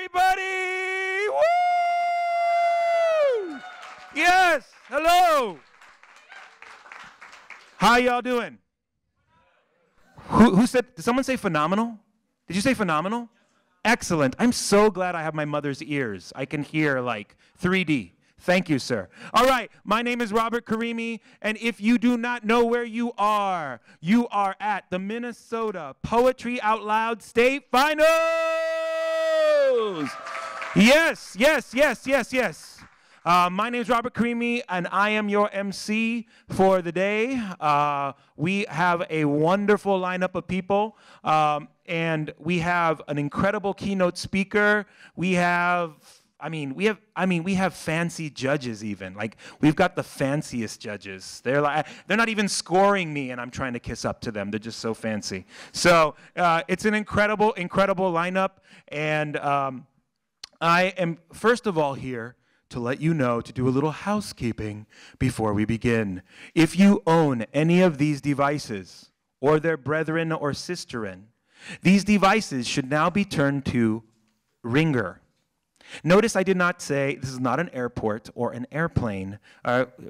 everybody! Woo! Yes, hello. How y'all doing? Who said, did someone say phenomenal? Did you say phenomenal? Excellent. I'm so glad I have my mother's ears. I can hear like 3D. Thank you, sir. All right, my name is Robert Karimi, and if you do not know where you are at the Minnesota Poetry Out Loud State Finals. Yes, yes, yes, yes, yes. My name is Robert Karimi, and I am your MC for the day. We have a wonderful lineup of people, and we have an incredible keynote speaker. We have fancy judges even. Like, we've got the fanciest judges. They're not even scoring me, and I'm trying to kiss up to them. They're just so fancy. So it's an incredible, incredible lineup, and I am first of all here to let you know, to do a little housekeeping before we begin. If you own any of these devices, or their brethren or sisterin, these devices should now be turned to ringer. Notice I did not say, this is not an airport or an airplane,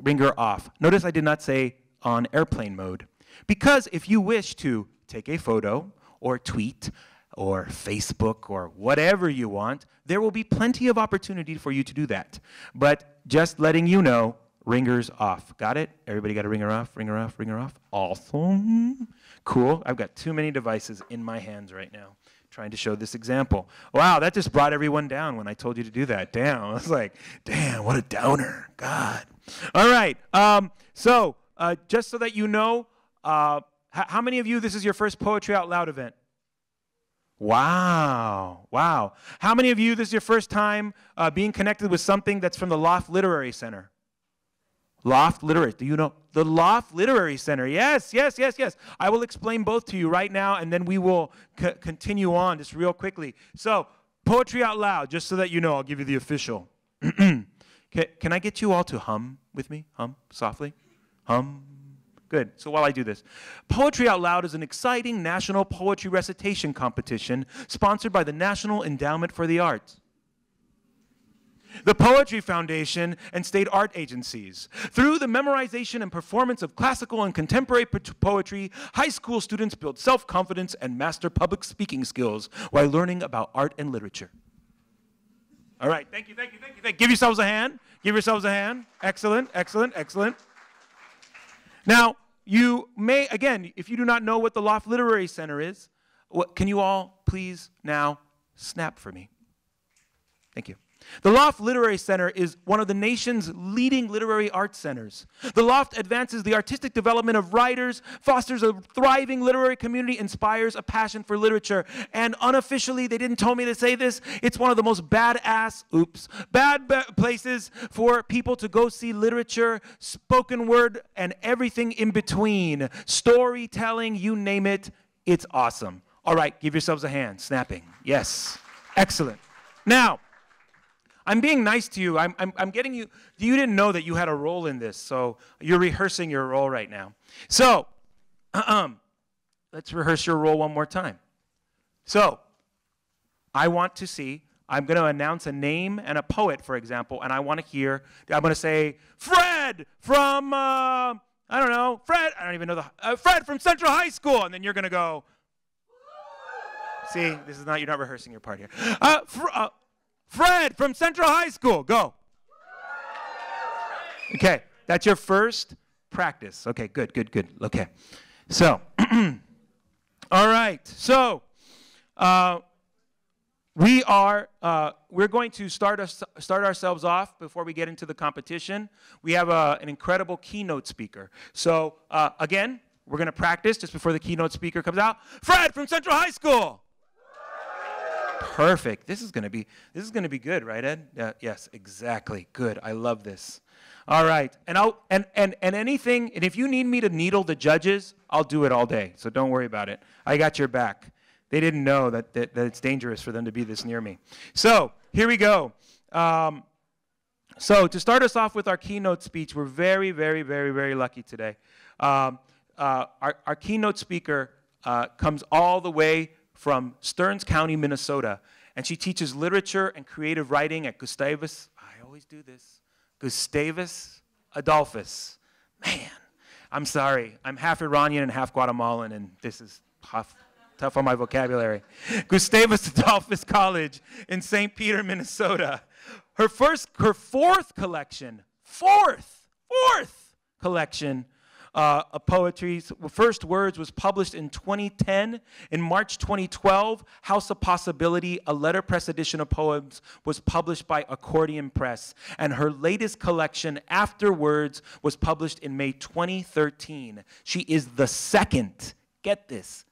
ringer off. Notice I did not say on airplane mode. Because if you wish to take a photo or tweet or Facebook or whatever you want, there will be plenty of opportunity for you to do that. But just letting you know, ringer's off. Got it? Everybody got a ringer off, ringer off, ringer off? Awesome. Cool. I've got too many devices in my hands right now trying to show this example. Wow, that just brought everyone down when I told you to do that. Damn. I was like, damn, what a downer. God. All right. Just so that you know, how many of you, this is your first Poetry Out Loud event? Wow. Wow. How many of you, this is your first time being connected with something that's from the Loft Literary Center? Loft Literary. Do you know the Loft Literary Center? Yes, yes, yes, yes. I will explain both to you right now, and then we will continue on just real quickly. So, Poetry Out Loud, just so that you know, I'll give you the official. Can I get you all to hum with me? Hum, softly. Hum. Good. So while I do this, Poetry Out Loud is an exciting national poetry recitation competition sponsored by the National Endowment for the Arts, the Poetry Foundation, and state art agencies. Through the memorization and performance of classical and contemporary poetry, high school students build self-confidence and master public speaking skills while learning about art and literature. All right. Thank you, thank you, thank you, thank you. Give yourselves a hand. Give yourselves a hand. Excellent, excellent, excellent. Now, you may, again, if you do not know what the Loft Literary Center is, can you all please now snap for me? Thank you. The Loft Literary Center is one of the nation's leading literary arts centers. The Loft advances the artistic development of writers, fosters a thriving literary community, inspires a passion for literature, and unofficially, they didn't tell me to say this, it's one of the most bad places for people to go see literature, spoken word, and everything in between. Storytelling, you name it, it's awesome. All right, give yourselves a hand. Snapping. Yes. Excellent. Now, I'm being nice to you. I'm getting you. You didn't know that you had a role in this, so you're rehearsing your role right now. So, let's rehearse your role one more time. So, I want to see, I'm going to announce a name and a poet, for example, and I want to hear, I'm going to say, Fred from, I don't know, Fred, I don't even know Fred from Central High School, and then you're going to go, see, this is not, you're not rehearsing your part here. Fred from Central High School, go. Okay, that's your first practice. Okay, good, good, good. Okay, so, all right. So, we're going to start ourselves off before we get into the competition. We have an incredible keynote speaker. So, again, we're going to practice just before the keynote speaker comes out. Fred from Central High School. Perfect. This is going to be good, right, Ed? Yes, exactly. Good. I love this. All right. And anything, and if you need me to needle the judges, I'll do it all day. So don't worry about it. I got your back. They didn't know that it's dangerous for them to be this near me. So here we go. So to start us off with our keynote speech, we're very, very, very, very lucky today. Our keynote speaker comes all the way from Stearns County, Minnesota. and she teaches literature and creative writing at Gustavus, I always do this, Gustavus Adolphus. Man, I'm sorry. I'm half Iranian and half Guatemalan, and this is tough on my vocabulary. Gustavus Adolphus College in St. Peter, Minnesota. Her fourth collection of poetry, First Words, was published in 2010. In March 2012, House of Possibility, a letterpress edition of poems, was published by Accordion Press. And her latest collection, After Words, was published in May 2013. She is the second, get this,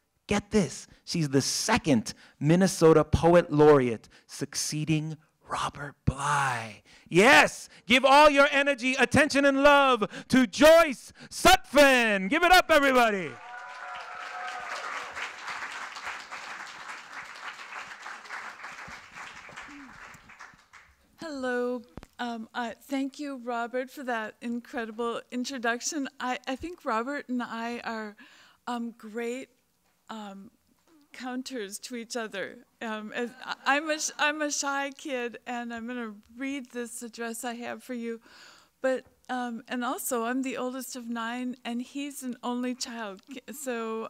she's the second Minnesota Poet Laureate, succeeding Robert Bly. Yes, give all your energy, attention, and love to Joyce Sutphin. Give it up, everybody. Hello. Thank you, Robert, for that incredible introduction. I think Robert and I are great counters to each other. I'm a shy kid, and I'm going to read this address I have for you. But and also, I'm the oldest of 9, and he's an only child. So,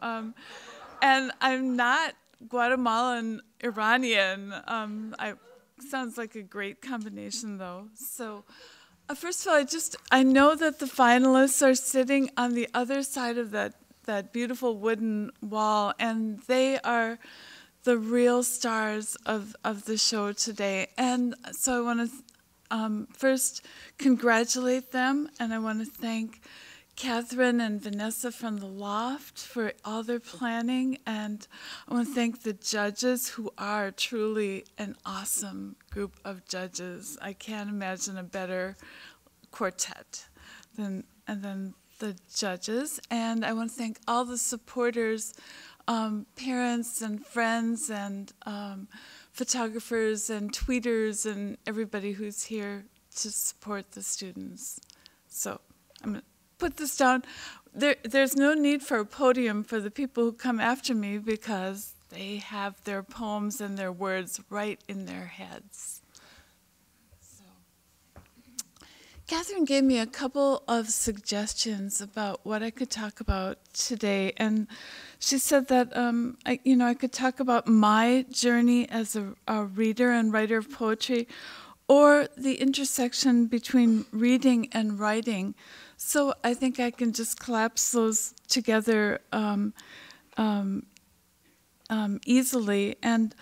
and I'm not Guatemalan Iranian. Sounds like a great combination, though. So, first of all, I know that the finalists are sitting on the other side of that beautiful wooden wall, and they are the real stars of the show today. And so I want to first congratulate them, and I want to thank Catherine and Vanessa from the Loft for all their planning, and I want to thank the judges, who are truly an awesome group of judges. I can't imagine a better quartet than the judges. And I want to thank all the supporters, parents and friends and photographers and tweeters and everybody who's here to support the students. So I'm going to put this down. There's no need for a podium for the people who come after me, because they have their poems and their words right in their heads. Catherine gave me a couple of suggestions about what I could talk about today, and she said that I could talk about my journey as a reader and writer of poetry, or the intersection between reading and writing. So I think I can just collapse those together easily, and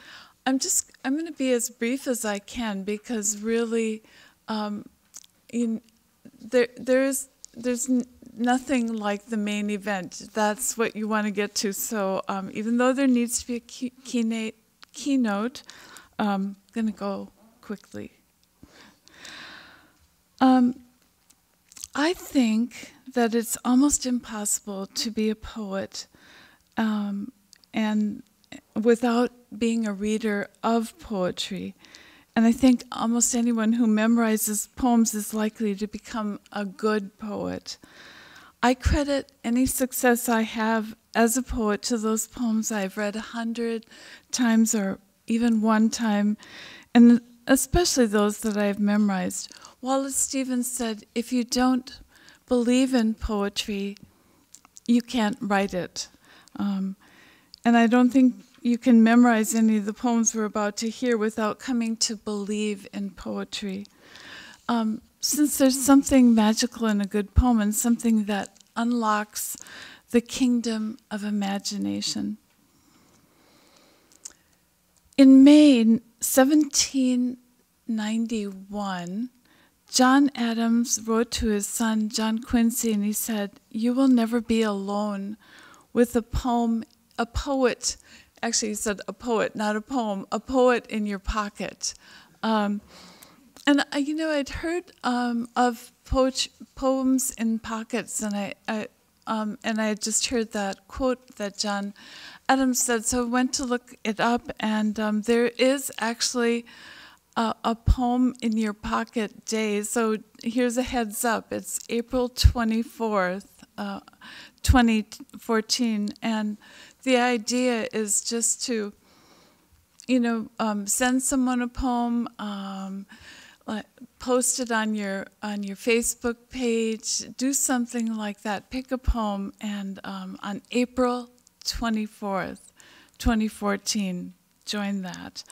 I'm going to be as brief as I can, because really. There's nothing like the main event. That's what you want to get to. So even though there needs to be a keynote, I'm going to go quickly. I think that it's almost impossible to be a poet and without being a reader of poetry. And I think almost anyone who memorizes poems is likely to become a good poet. I credit any success I have as a poet to those poems I've read 100 times or even one time, and especially those that I've memorized. Wallace Stevens said, if you don't believe in poetry, you can't write it. And I don't think you can memorize any of the poems we're about to hear without coming to believe in poetry. Since there's something magical in a good poem and something that unlocks the kingdom of imagination. In May 1791, John Adams wrote to his son, John Quincy, and he said, "You will never be alone with a poet." Actually, he said a poet, not a poem, a poet in your pocket. And I'd heard of poems in pockets, and I had just heard that quote that John Adams said, so I went to look it up, and there is actually a poem in your pocket day. So here's a heads up. It's April 24th, 2014, and the idea is just to send someone a poem, post it on your Facebook page, do something like that. Pick a poem, and on April 24th, 2014, join that.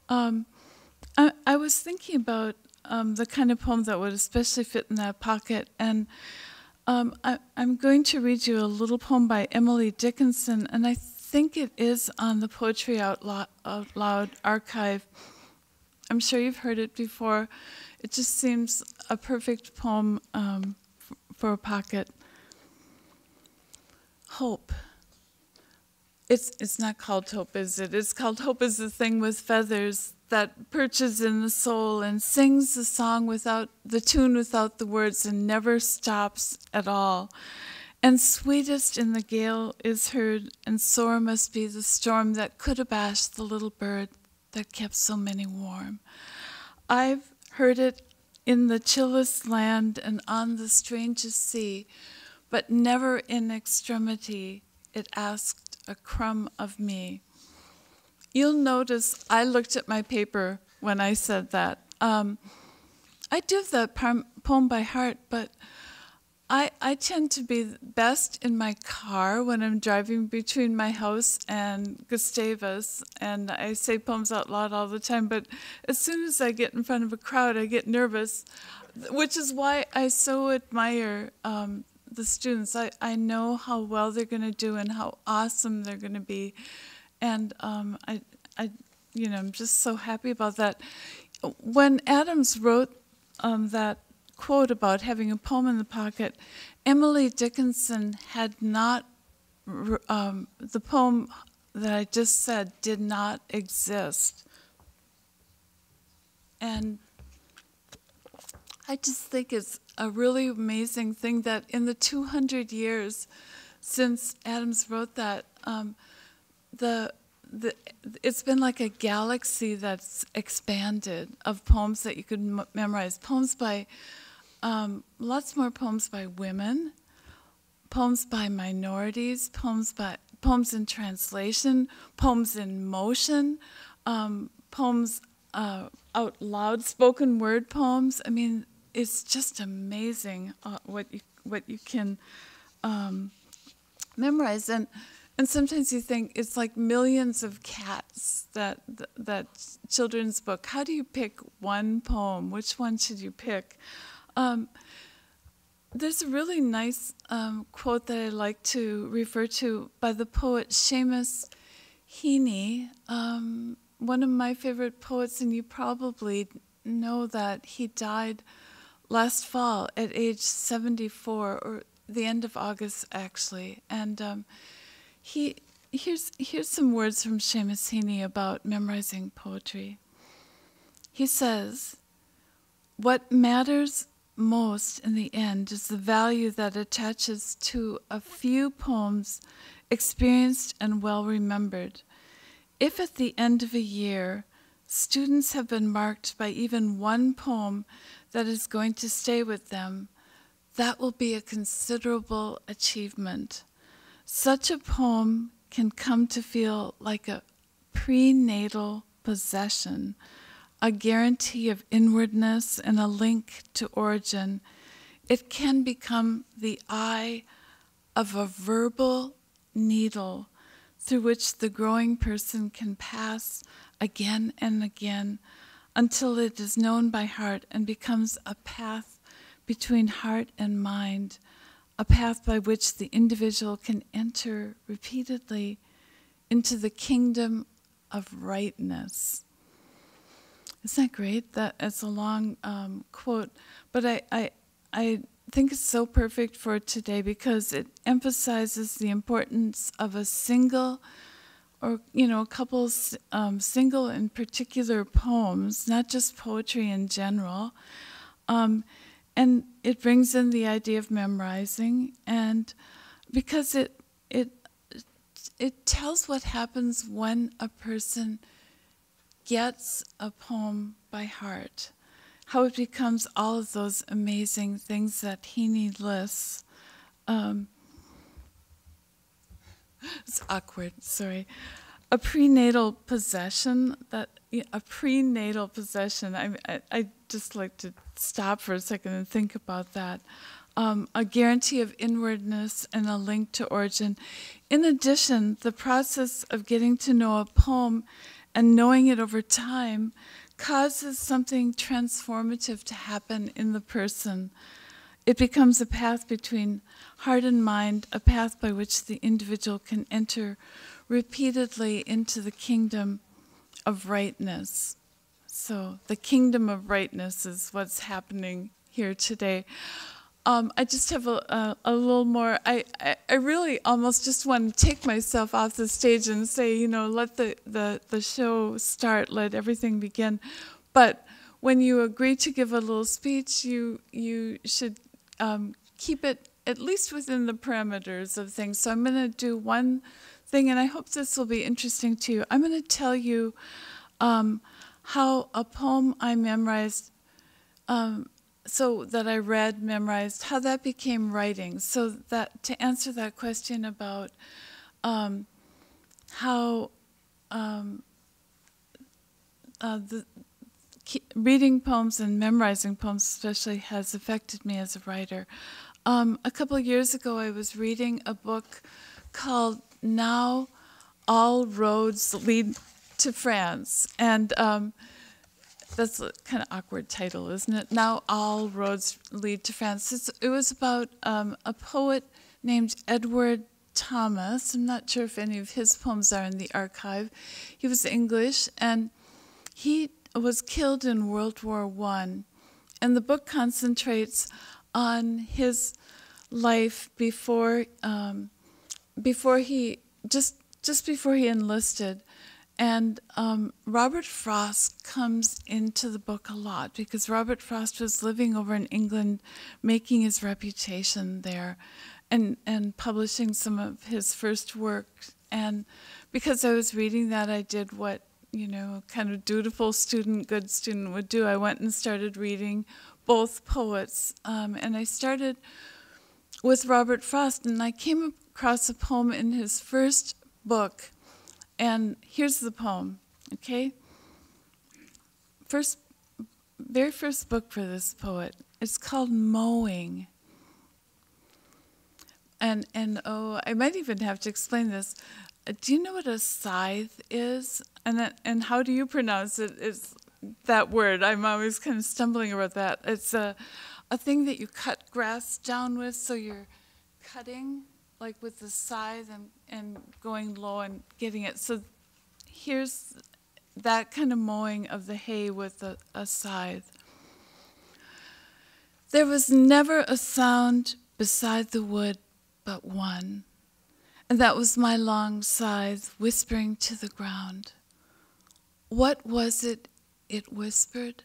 I was thinking about the kind of poem that would especially fit in that pocket, and I'm going to read you a little poem by Emily Dickinson, and I think it is on the Poetry Out Loud archive. I'm sure you've heard it before. It just seems a perfect poem for a pocket. Hope. It's not called hope, is it? It's called Hope is the Thing with Feathers that perches in the soul and sings the song without the tune, without the words, and never stops at all. And sweetest in the gale is heard, and sore must be the storm that could abash the little bird that kept so many warm. I've heard it in the chillest land and on the strangest sea, but never in extremity it asked a crumb of me. You'll notice I looked at my paper when I said that. I do that poem by heart, but I tend to be best in my car when I'm driving between my house and Gustavus, and I say poems out loud all the time, but as soon as I get in front of a crowd, I get nervous, which is why I so admire the students. I know how well they're going to do and how awesome they're going to be, and I'm just so happy about that. When Adams wrote that quote about having a poem in the pocket, Emily Dickinson had not, the poem that I just said did not exist. And I just think it's a really amazing thing that in the 200 years since Adams wrote that, it's been like a galaxy that's expanded of poems that you could memorize. Poems by, lots more poems by women, poems by minorities, poems in translation, poems in motion, poems out loud, spoken word poems. I mean, it's just amazing what you can memorize. And sometimes you think it's like millions of cats, that children's book. How do you pick one poem? Which one should you pick? There's a really nice quote that I like to refer to by the poet Seamus Heaney, one of my favorite poets, and you probably know that he died last fall at age 74, or the end of August, actually. And here's some words from Seamus Heaney about memorizing poetry. He says, "What matters most in the end is the value that attaches to a few poems experienced and well remembered. If at the end of a year, students have been marked by even one poem that is going to stay with them, that will be a considerable achievement. Such a poem can come to feel like a prenatal possession, a guarantee of inwardness and a link to origin. It can become the eye of a verbal needle through which the growing person can pass again and again until it is known by heart and becomes a path between heart and mind, a path by which the individual can enter repeatedly into the kingdom of rightness." Isn't that great? That's a long quote, but I think it's so perfect for today because it emphasizes the importance of a single, or a couple single and particular poems, not just poetry in general. And it brings in the idea of memorizing, and because it tells what happens when a person gets a poem by heart, how it becomes all of those amazing things that Heaney lists. It's awkward, sorry. a prenatal possession. A prenatal possession. I just like to stop for a second and think about that. A guarantee of inwardness and a link to origin. In addition, the process of getting to know a poem and knowing it over time causes something transformative to happen in the person. It becomes a path between heart and mind, a path by which the individual can enter repeatedly into the kingdom of rightness. So the kingdom of rightness is what's happening here today. I just have a little more. I really almost just want to take myself off the stage and say, let the show start, let everything begin. But when you agree to give a little speech, you should keep it at least within the parameters of things. So I'm going to do one thing, and I hope this will be interesting to you. I'm going to tell you how a poem I memorized, so that I read, memorized, how that became writing. So that to answer that question about how reading poems and memorizing poems especially has affected me as a writer. A couple of years ago, I was reading a book called Now All Roads Lead to France. And that's a kind of awkward title, isn't it? Now All Roads Lead to France. It was about a poet named Edward Thomas. I'm not sure if any of his poems are in the archive. He was English, and he was killed in World War I. And the book concentrates on his life before he enlisted. And Robert Frost comes into the book a lot because Robert Frost was living over in England, making his reputation there, and publishing some of his first work. And because I was reading that, I did what kind of dutiful student, good student would do. I went and started reading both poets, and I started with Robert Frost, and I came across a poem in his first book. And here's the poem, okay? Very first book for this poet. It's called Mowing. And I might even have to explain this. Do you know what a scythe is? And how do you pronounce it? Is that word? I'm always kind of stumbling about that. It's a thing that you cut grass down with, so you're cutting like with the scythe and going low and getting it. So here's that kind of mowing of the hay with a scythe. There was never a sound beside the wood but one, and that was my long scythe whispering to the ground. What was it whispered?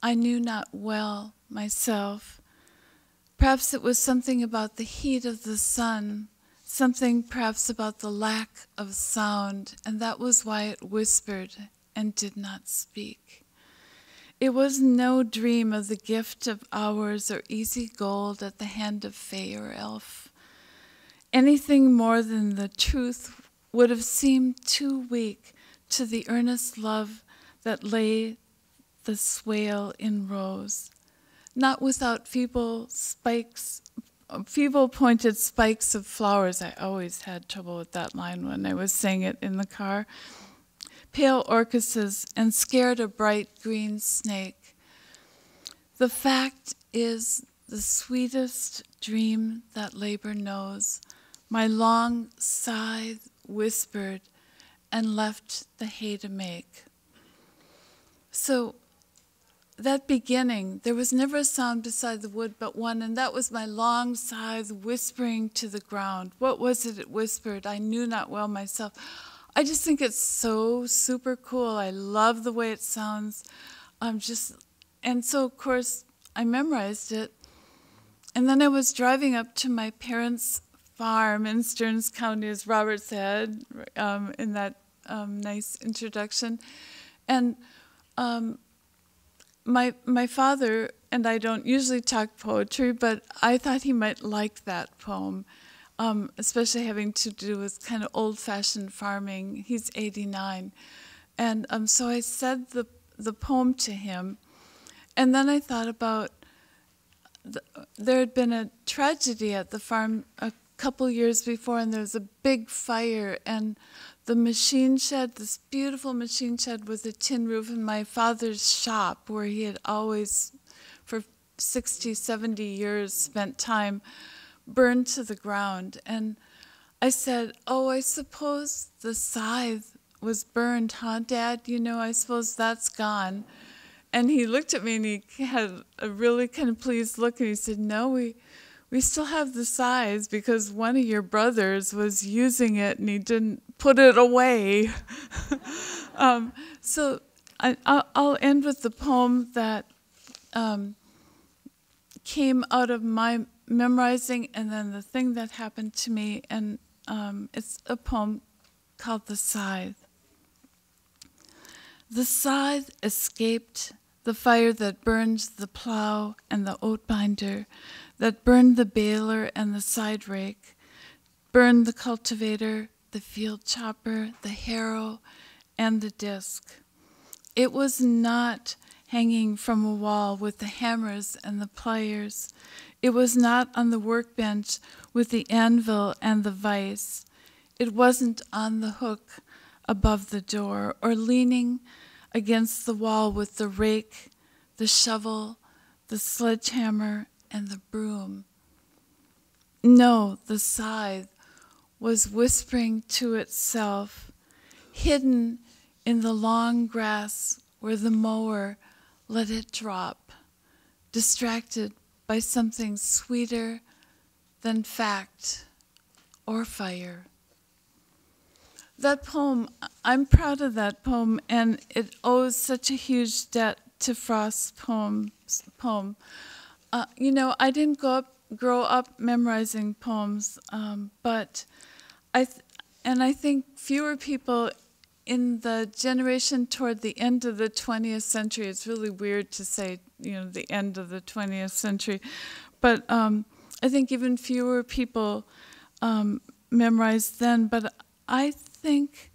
I knew not well myself. Perhaps it was something about the heat of the sun, something perhaps about the lack of sound, and that was why it whispered and did not speak. It was no dream of the gift of hours or easy gold at the hand of fay or elf. Anything more than the truth would have seemed too weak to the earnest love that lay the swale in rows. Not without feeble-pointed spikes of flowers. I always had trouble with that line when I was saying it in the car. Pale orchises and scared a bright green snake. The fact is the sweetest dream that labor knows. My long scythe whispered and left the hay to make. So that beginning, there was never a sound beside the wood but one, and that was my long scythe whispering to the ground. What was it whispered? I knew not well myself. I just think it's so super cool. I love the way it sounds. And so, of course, I memorized it. And then I was driving up to my parents' farm in Stearns County, as Robert said in that nice introduction. And my father, and I don't usually talk poetry, but I thought he might like that poem. especially having to do with kind of old-fashioned farming. He's 89. And so I said the poem to him. And then I thought about, there had been a tragedy at the farm a couple years before, and there was a big fire, and the machine shed, this beautiful machine shed with a tin roof in my father's shop, where he had always, for 60, 70 years, spent time, burned to the ground. And I said, oh, I suppose the scythe was burned, huh, Dad? You know, I suppose that's gone. And he looked at me and he had a really kind of pleased look, and he said, no, we still have the scythe because one of your brothers was using it and he didn't put it away. So I'll end with the poem that came out of my memorizing, and then the thing that happened to me, and it's a poem called The Scythe. The scythe escaped the fire that burned the plow and the oat binder, that burned the baler and the side rake, burned the cultivator, the field chopper, the harrow, and the disc. It was not hanging from a wall with the hammers and the pliers. It was not on the workbench with the anvil and the vise. It wasn't on the hook above the door, or leaning against the wall with the rake, the shovel, the sledgehammer, and the broom. No, the scythe was whispering to itself, hidden in the long grass where the mower let it drop, distracted by something sweeter than fact or fire. That poem, I'm proud of that poem, and it owes such a huge debt to Frost's poem. You know, I didn't grow up memorizing poems, but I think fewer people in the generation toward the end of the 20th century, it's really weird to say, you know, the end of the 20th century, but I think even fewer people memorized then, but I think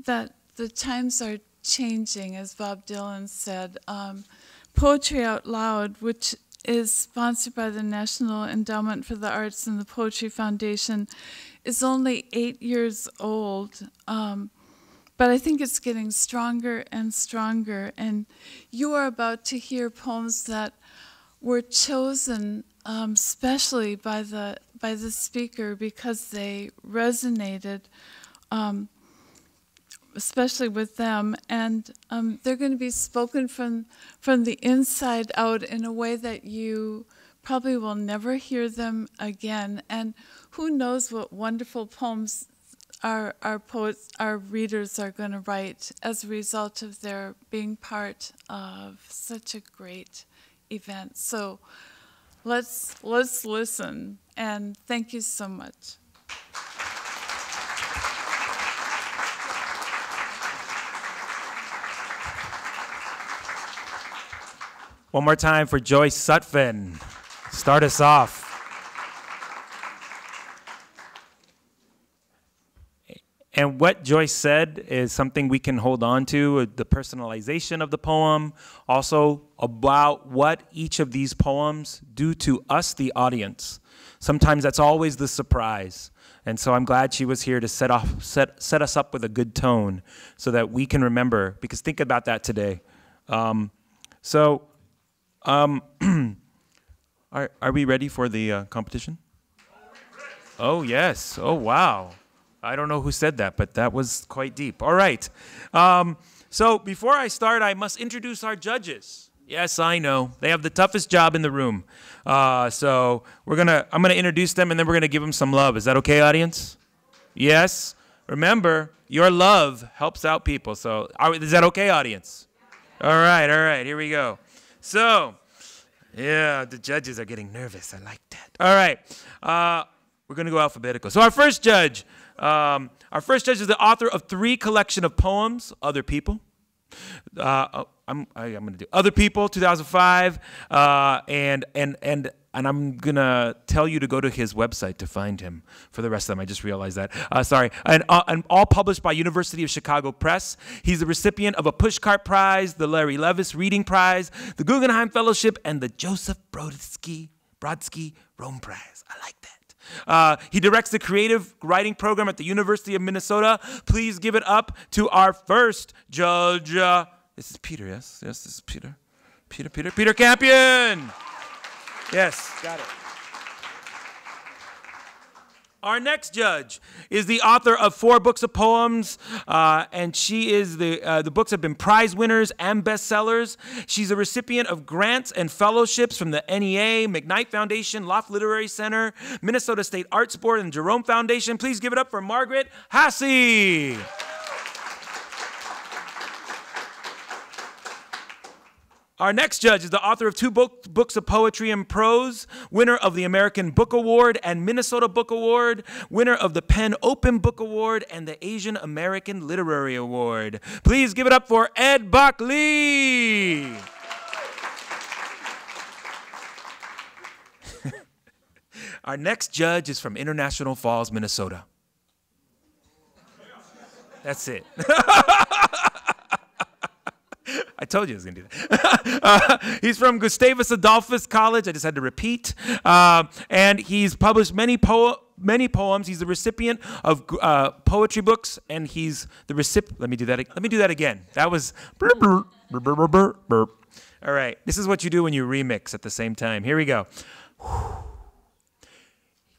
that the times are changing, as Bob Dylan said. Poetry Out Loud, which is sponsored by the National Endowment for the Arts and the Poetry Foundation, is only 8 years old, but I think it's getting stronger and stronger. And you are about to hear poems that were chosen specially by the speaker because they resonated, especially with them, and they're going to be spoken from the inside out in a way that you probably will never hear them again. And who knows what wonderful poems our poets, our readers are going to write as a result of their being part of such a great event. So let's listen, and thank you so much. One more time for Joyce Sutphin. Start us off. And what Joyce said is something we can hold on to, the personalization of the poem, also about what each of these poems do to us, the audience. Sometimes that's always the surprise. And so I'm glad she was here to set us up with a good tone so that we can remember, because think about that today. Are we ready for the competition? Oh, yes. Oh, wow. I don't know who said that, but that was quite deep. All right. So before I start, I must introduce our judges. Yes, I know. They have the toughest job in the room. So I'm gonna introduce them, and then we're gonna give them some love. Is that okay, audience? Yes. Remember, your love helps out people. So is that okay, audience? All right. Here we go. So, yeah, the judges are getting nervous. I like that. All right. We're going to go alphabetical. So our first judge is the author of 3 collection of poems, Other People. I'm going to do Other People, 2005, and And I'm going to tell you to go to his website to find him for the rest of them. I just realized that. Sorry. And all published by University of Chicago Press. He's the recipient of a Pushcart Prize, the Larry Levis Reading Prize, the Guggenheim Fellowship, and the Joseph Brodsky Rome Prize. I like that. He directs the creative writing program at the University of Minnesota. Please give it up to our first judge. This is Peter, yes? Yes, this is Peter. Peter Campion. Yes, got it. Our next judge is the author of 4 books of poems, and she is the books have been prize winners and bestsellers. She's a recipient of grants and fellowships from the NEA, McKnight Foundation, Loft Literary Center, Minnesota State Arts Board, and Jerome Foundation. Please give it up for Margaret Hasse. Our next judge is the author of 2 books of poetry and prose, winner of the American Book Award and Minnesota Book Award, winner of the Penn Open Book Award and the Asian American Literary Award. Please give it up for Ed Buckley. Our next judge is from International Falls, Minnesota. That's it. I told you I was going to do that. He's from Gustavus Adolphus College. I just had to repeat. And he's published many poems. He's the recipient of poetry books, and he's the recipient. Let me do that again. That was burp, burp, burp, burp, burp, burp. All right. This is what you do when you remix at the same time. Here we go.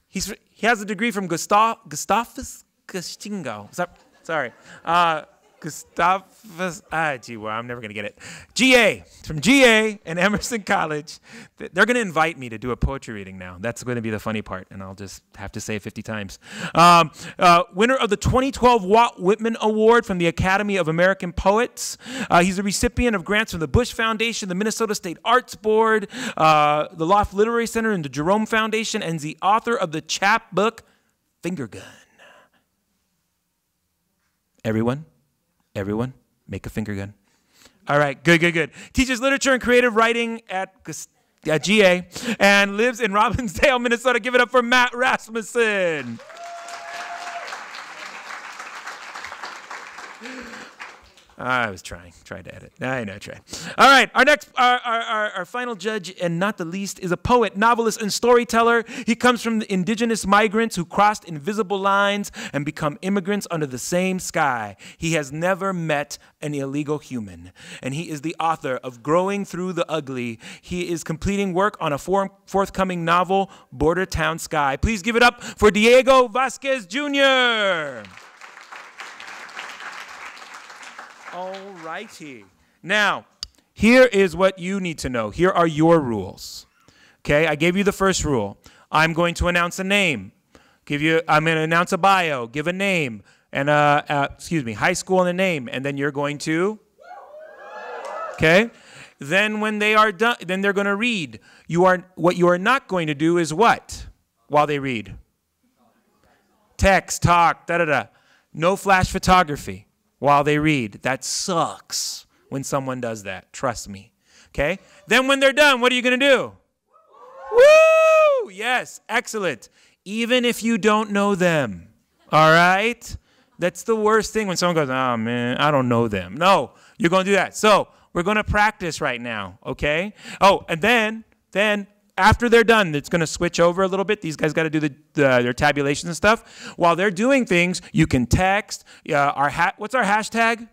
He has a degree from Gustavus Castingo. Sorry. Gustavus, I'm never going to get it. GA, from GA and Emerson College. They're going to invite me to do a poetry reading now. That's going to be the funny part, and I'll just have to say it 50 times. Winner of the 2012 Walt Whitman Award from the Academy of American Poets. He's a recipient of grants from the Bush Foundation, the Minnesota State Arts Board, the Loft Literary Center, and the Jerome Foundation, and the author of the chapbook, Finger Gun. Everyone, make a finger gun. All right, good. Teaches literature and creative writing at GA and lives in Robbinsdale, Minnesota. Give it up for Matt Rasmussen. I was trying to edit. I know, try. All right, our final judge, and not the least, is a poet, novelist, and storyteller. He comes from the indigenous migrants who crossed invisible lines and become immigrants under the same sky. He has never met an illegal human, and he is the author of Growing Through the Ugly. He is completing work on a forthcoming novel, Border Town Sky. Please give it up for Diego Vasquez Jr. All righty. Now, here is what you need to know. Here are your rules. Okay, I gave you the first rule. I'm going to announce a name. I'm going to announce a bio, give a name, and high school and a name, and then you're going to. Okay. Then when they are done, then they're going to read. What you are not going to do is what? While they read. Text, talk, da-da-da. No flash photography while they read. That sucks when someone does that. Trust me. Okay? Then when they're done, what are you going to do? Woo! Yes, excellent. Even if you don't know them. All right? That's the worst thing when someone goes, oh, man, I don't know them. No, you're going to do that. So we're going to practice right now, okay? Oh, and then after they're done, it's going to switch over a little bit. These guys got to do their tabulations and stuff. While they're doing things, you can text. What's our hashtag?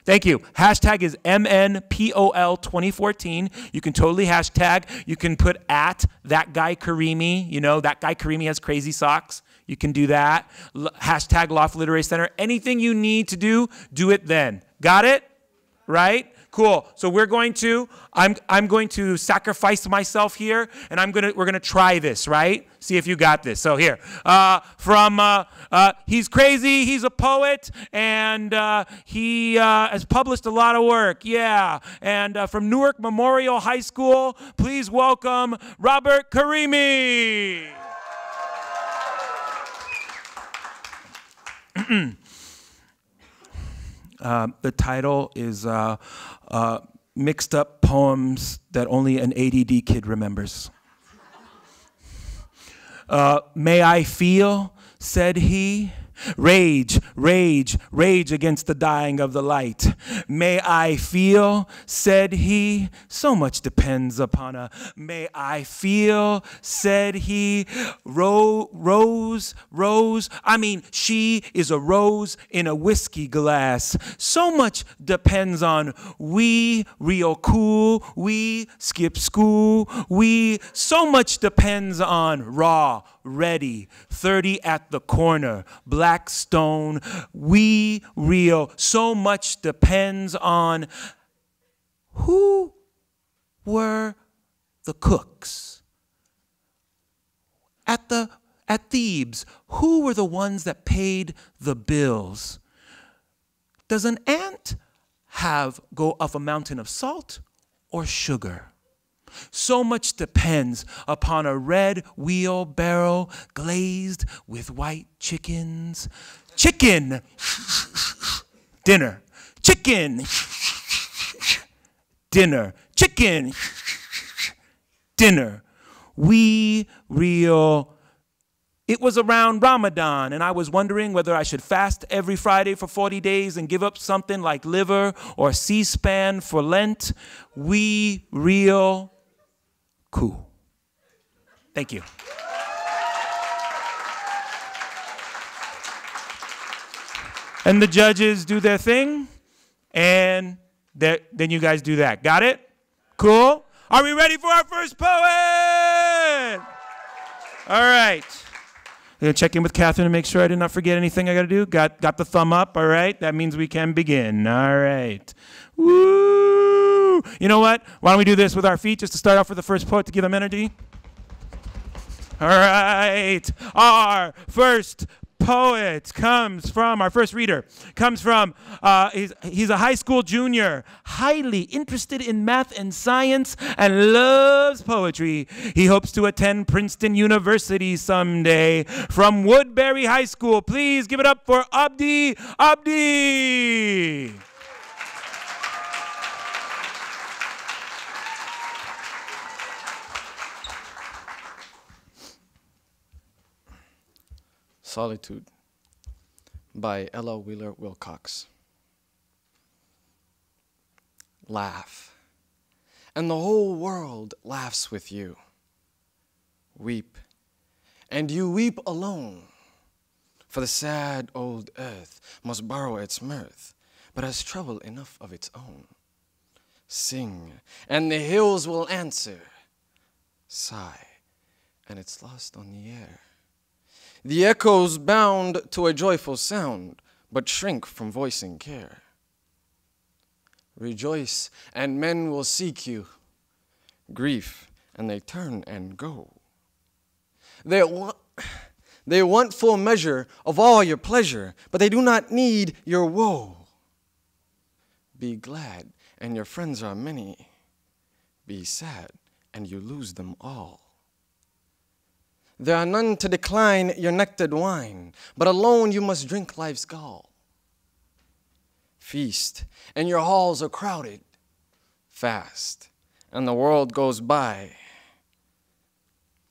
Thank you. Hashtag is MNPOL 2014. You can totally hashtag. You can put at that guy Karimi. You know, that guy Karimi has crazy socks. You can do that. Hashtag Loft Literary Center. Anything you need to do it then. Got it? Right? Cool. So I'm going to sacrifice myself here, and we're gonna try this, right? See if you got this. So here, he's crazy. He's a poet, and he has published a lot of work. Yeah. And from Newark Memorial High School, please welcome Robert Karimi. The title is mixed up poems that only an ADD kid remembers. May I feel, said he, rage, rage, rage against the dying of the light. May I feel, said he, so much depends upon a may I feel, said he, rose, I mean, she is a rose in a whiskey glass. So much depends on we, real cool, we, skip school, we, so much depends on raw, ready, 30 at the corner, Blackstone, we real. So much depends on who were the cooks at Thebes. Who were the ones that paid the bills? Does an ant go off a mountain of salt or sugar? So much depends upon a red wheelbarrow glazed with white chickens. Chicken, dinner, chicken, dinner, chicken, dinner. We real. It was around Ramadan, and I was wondering whether I should fast every Friday for 40 days and give up something like liver or C-SPAN for Lent. We real. Cool. Thank you. And the judges do their thing, and then you guys do that. Got it? Cool? Are we ready for our first poet? All right. I'm going to check in with Catherine to make sure I did not forget anything I got to do. Got the thumb up, all right? That means we can begin. All right. Woo! You know what? Why don't we do this with our feet just to start off with the first poet to give them energy? All right. Our first poet comes from, our first reader comes from, he's a high school junior, highly interested in math and science and loves poetry. He hopes to attend Princeton University someday. From Woodbury High School, please give it up for Abdi. Solitude by Ella Wheeler Wilcox. Laugh, and the whole world laughs with you. Weep, and you weep alone, for the sad old earth must borrow its mirth, but has trouble enough of its own. Sing, and the hills will answer. Sigh, and it's lost on the air. The echoes bound to a joyful sound, but shrink from voicing care. Rejoice, and men will seek you. Grief, and they turn and go. They want full measure of all your pleasure, but they do not need your woe. Be glad, and your friends are many. Be sad, and you lose them all. There are none to decline your nectared wine, but alone you must drink life's gall. Feast, and your halls are crowded. Fast, and the world goes by.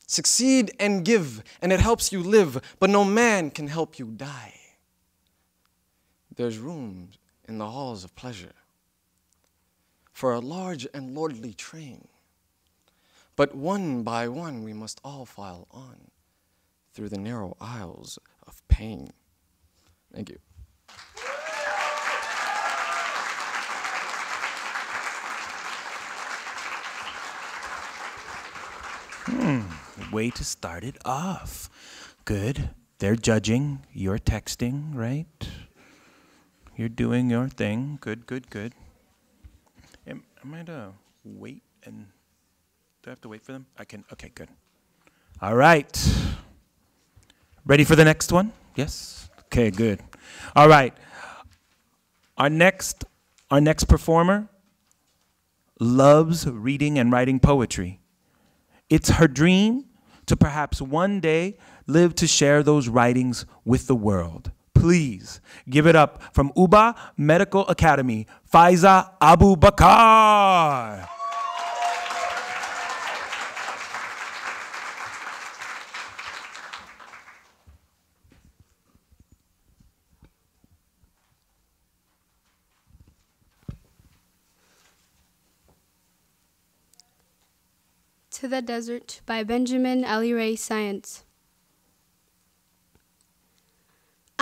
Succeed and give, and it helps you live, but no man can help you die. There's room in the halls of pleasure for a large and lordly train. But one by one we must all file on through the narrow aisles of pain. Thank you. Way to start it off. Good. They're judging. You're texting, right? You're doing your thing. Good, good, good. Am I to wait and... Do I have to wait for them? I can. Okay, good. All right. Ready for the next one? Yes? Okay, good. All right. Our next performer loves reading and writing poetry. It's her dream to perhaps one day live to share those writings with the world. please give it up from Ubah Medical Academy, Faiza Abubakar. To the Desert by Benjamin Ali Ray Science.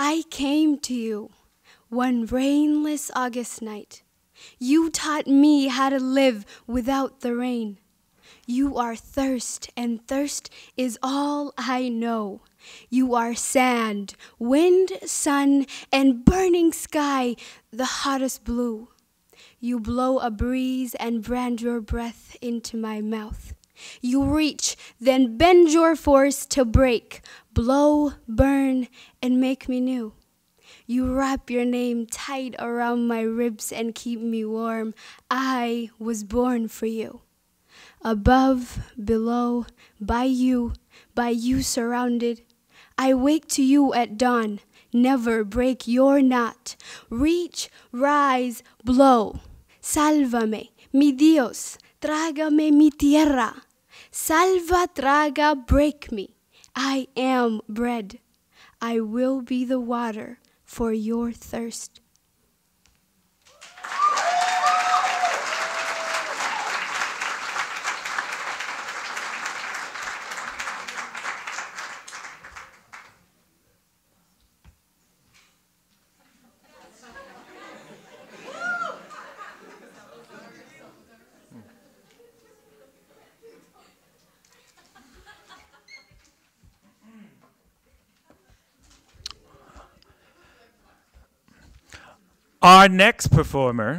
I came to you one rainless August night. You taught me how to live without the rain. You are thirst, and thirst is all I know. You are sand, wind, sun, and burning sky, the hottest blue. You blow a breeze and brand your breath into my mouth. You reach, then bend your force to break, blow, burn, and make me new. You wrap your name tight around my ribs and keep me warm. I was born for you. Above, below, by you surrounded. I wake to you at dawn, never break your knot. Reach, rise, blow. Sálvame, mi Dios, trágame mi tierra. Salva, traga, break me. I am bread. I will be the water for your thirst. Our next performer,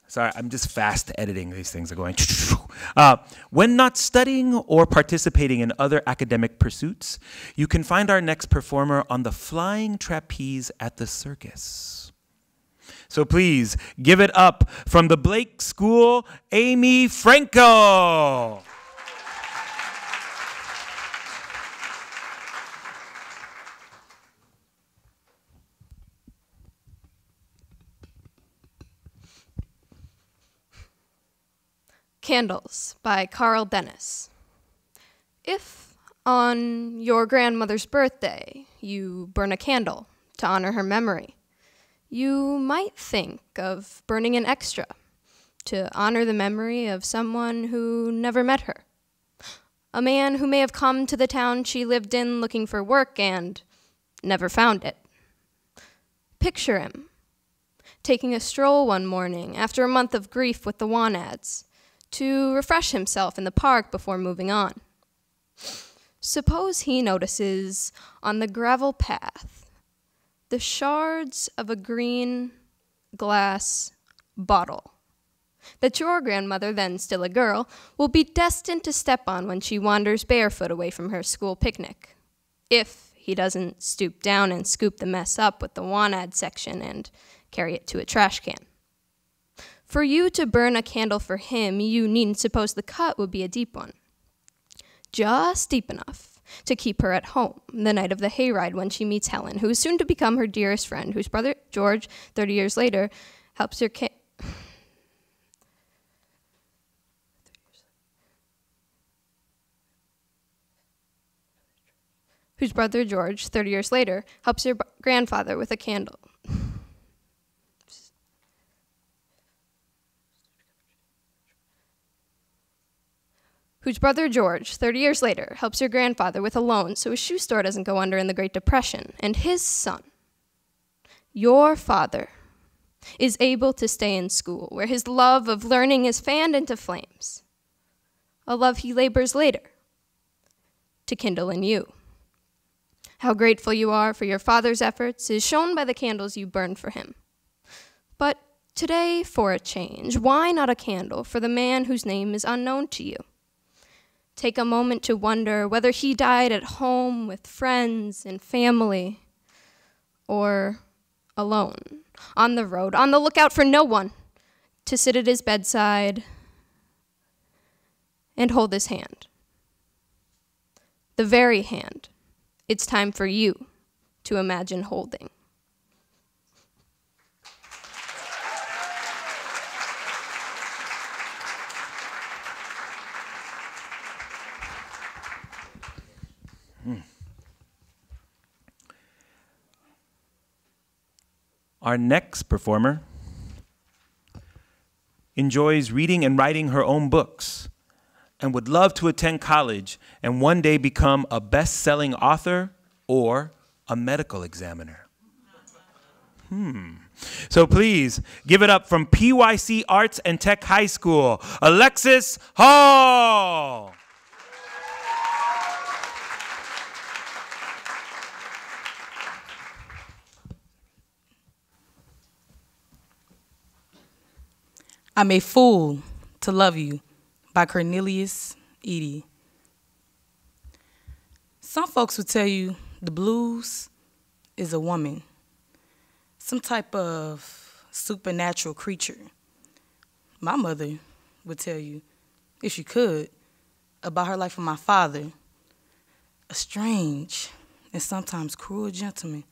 sorry, I'm just fast editing. These things are going. When not studying or participating in other academic pursuits, you can find our next performer on the flying trapeze at the circus. So please give it up from the Blake School, Amy Franco. Candles by Carl Dennis. If on your grandmother's birthday you burn a candle to honor her memory, you might think of burning an extra to honor the memory of someone who never met her. A man who may have come to the town she lived in looking for work and never found it. Picture him taking a stroll one morning after a month of grief with the Wanads to refresh himself in the park before moving on. Suppose he notices on the gravel path the shards of a green glass bottle that your grandmother, then still a girl, will be destined to step on when she wanders barefoot away from her school picnic, if he doesn't stoop down and scoop the mess up with the Wanad section and carry it to a trash can. For you to burn a candle for him, you needn't suppose the cut would be a deep one. Just deep enough to keep her at home the night of the hayride when she meets Helen, who is soon to become her dearest friend, whose brother George, 30 years later, helps her whose brother George, 30 years later, helps your grandfather with a candle. Whose brother George, 30 years later, helps your grandfather with a loan so his shoe store doesn't go under in the Great Depression, and his son, your father, is able to stay in school, where his love of learning is fanned into flames, a love he labors later to kindle in you. How grateful you are for your father's efforts is shown by the candles you burn for him. But today, for a change, why not a candle for the man whose name is unknown to you? Take a moment to wonder whether he died at home with friends and family, or alone, on the road, on the lookout for no one, to sit at his bedside and hold his hand the very hand it's time for you to imagine holding. Our next performer enjoys reading and writing her own books and would love to attend college and one day become a best-selling author or a medical examiner. So please give it up from PYC Arts and Tech High School, Alexis Hall. I'm a Fool to Love You by Cornelius Eady. Some folks would tell you the blues is a woman, some type of supernatural creature. My mother would tell you, if she could, about her life with my father, a strange and sometimes cruel gentleman.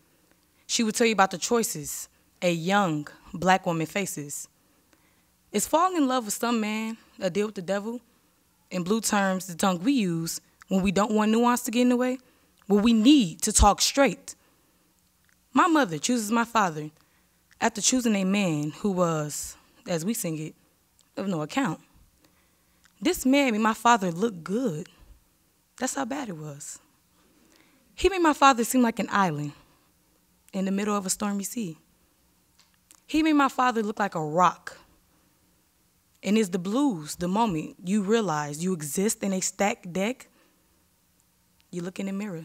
She would tell you about the choices a young black woman faces. Is falling in love with some man a deal with the devil? In blue terms, the tongue we use when we don't want nuance to get in the way, when we need to talk straight. My mother chooses my father after choosing a man who was, as we sing it, of no account. This man made my father look good. That's how bad it was. He made my father seem like an island in the middle of a stormy sea. He made my father look like a rock. And it's the blues, the moment you realize you exist in a stacked deck, you look in the mirror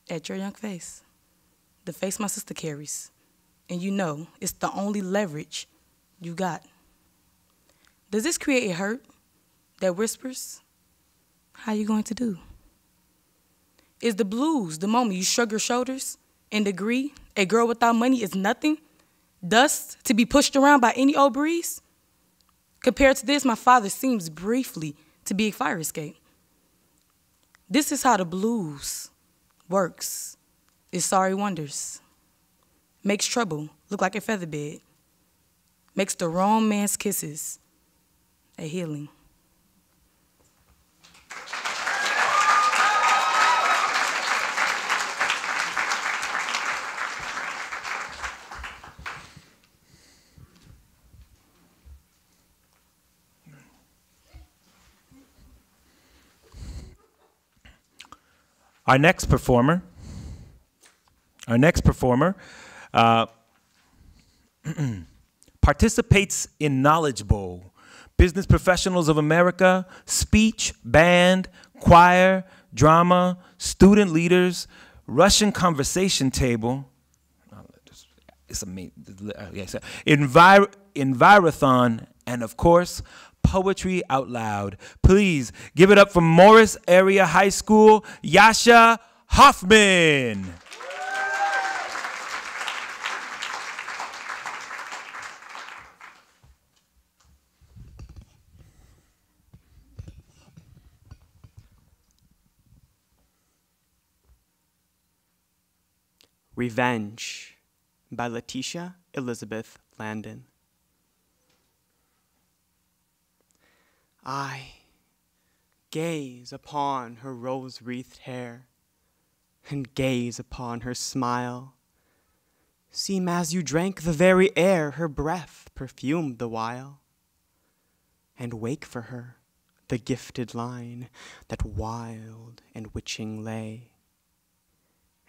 at your young face, the face my sister carries, and you know it's the only leverage you got. Does this create a hurt that whispers, how you going to do? Is the blues the moment you shrug your shoulders and agree a girl without money is nothing, dust to be pushed around by any old breeze? Compared to this, my father seems briefly to be a fire escape. This is how the blues works. It's sorry wonders. Makes trouble look like a featherbed. Makes the wrong man's kisses a healing. Our next performer participates in Knowledge Bowl, Business Professionals of America, speech, band, choir, drama, student leaders, Russian conversation table, it's amazing, Envirothon, and of course, Poetry Out Loud. Please give it up for Morris Area High School, Yasha Hoffman. Revenge by Letitia Elizabeth Landon. I gaze upon her rose-wreathed hair and gaze upon her smile. Seem as you drank the very air her breath perfumed the while, and wake for her the gifted line that wild and witching lay,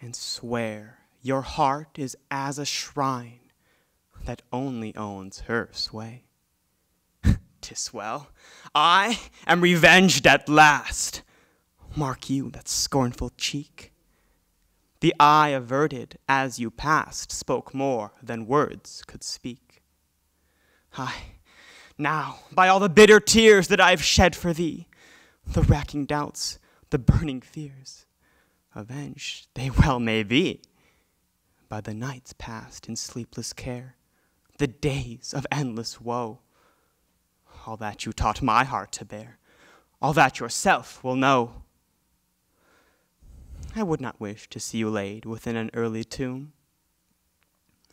and swear your heart is as a shrine that only owns her sway. 'Tis well, I am revenged at last. Mark you that scornful cheek. The eye averted as you passed spoke more than words could speak. Aye, now, by all the bitter tears that I have shed for thee, the racking doubts, the burning fears, avenged they well may be. By the nights passed in sleepless care, the days of endless woe, all that you taught my heart to bear, all that yourself will know. I would not wish to see you laid within an early tomb.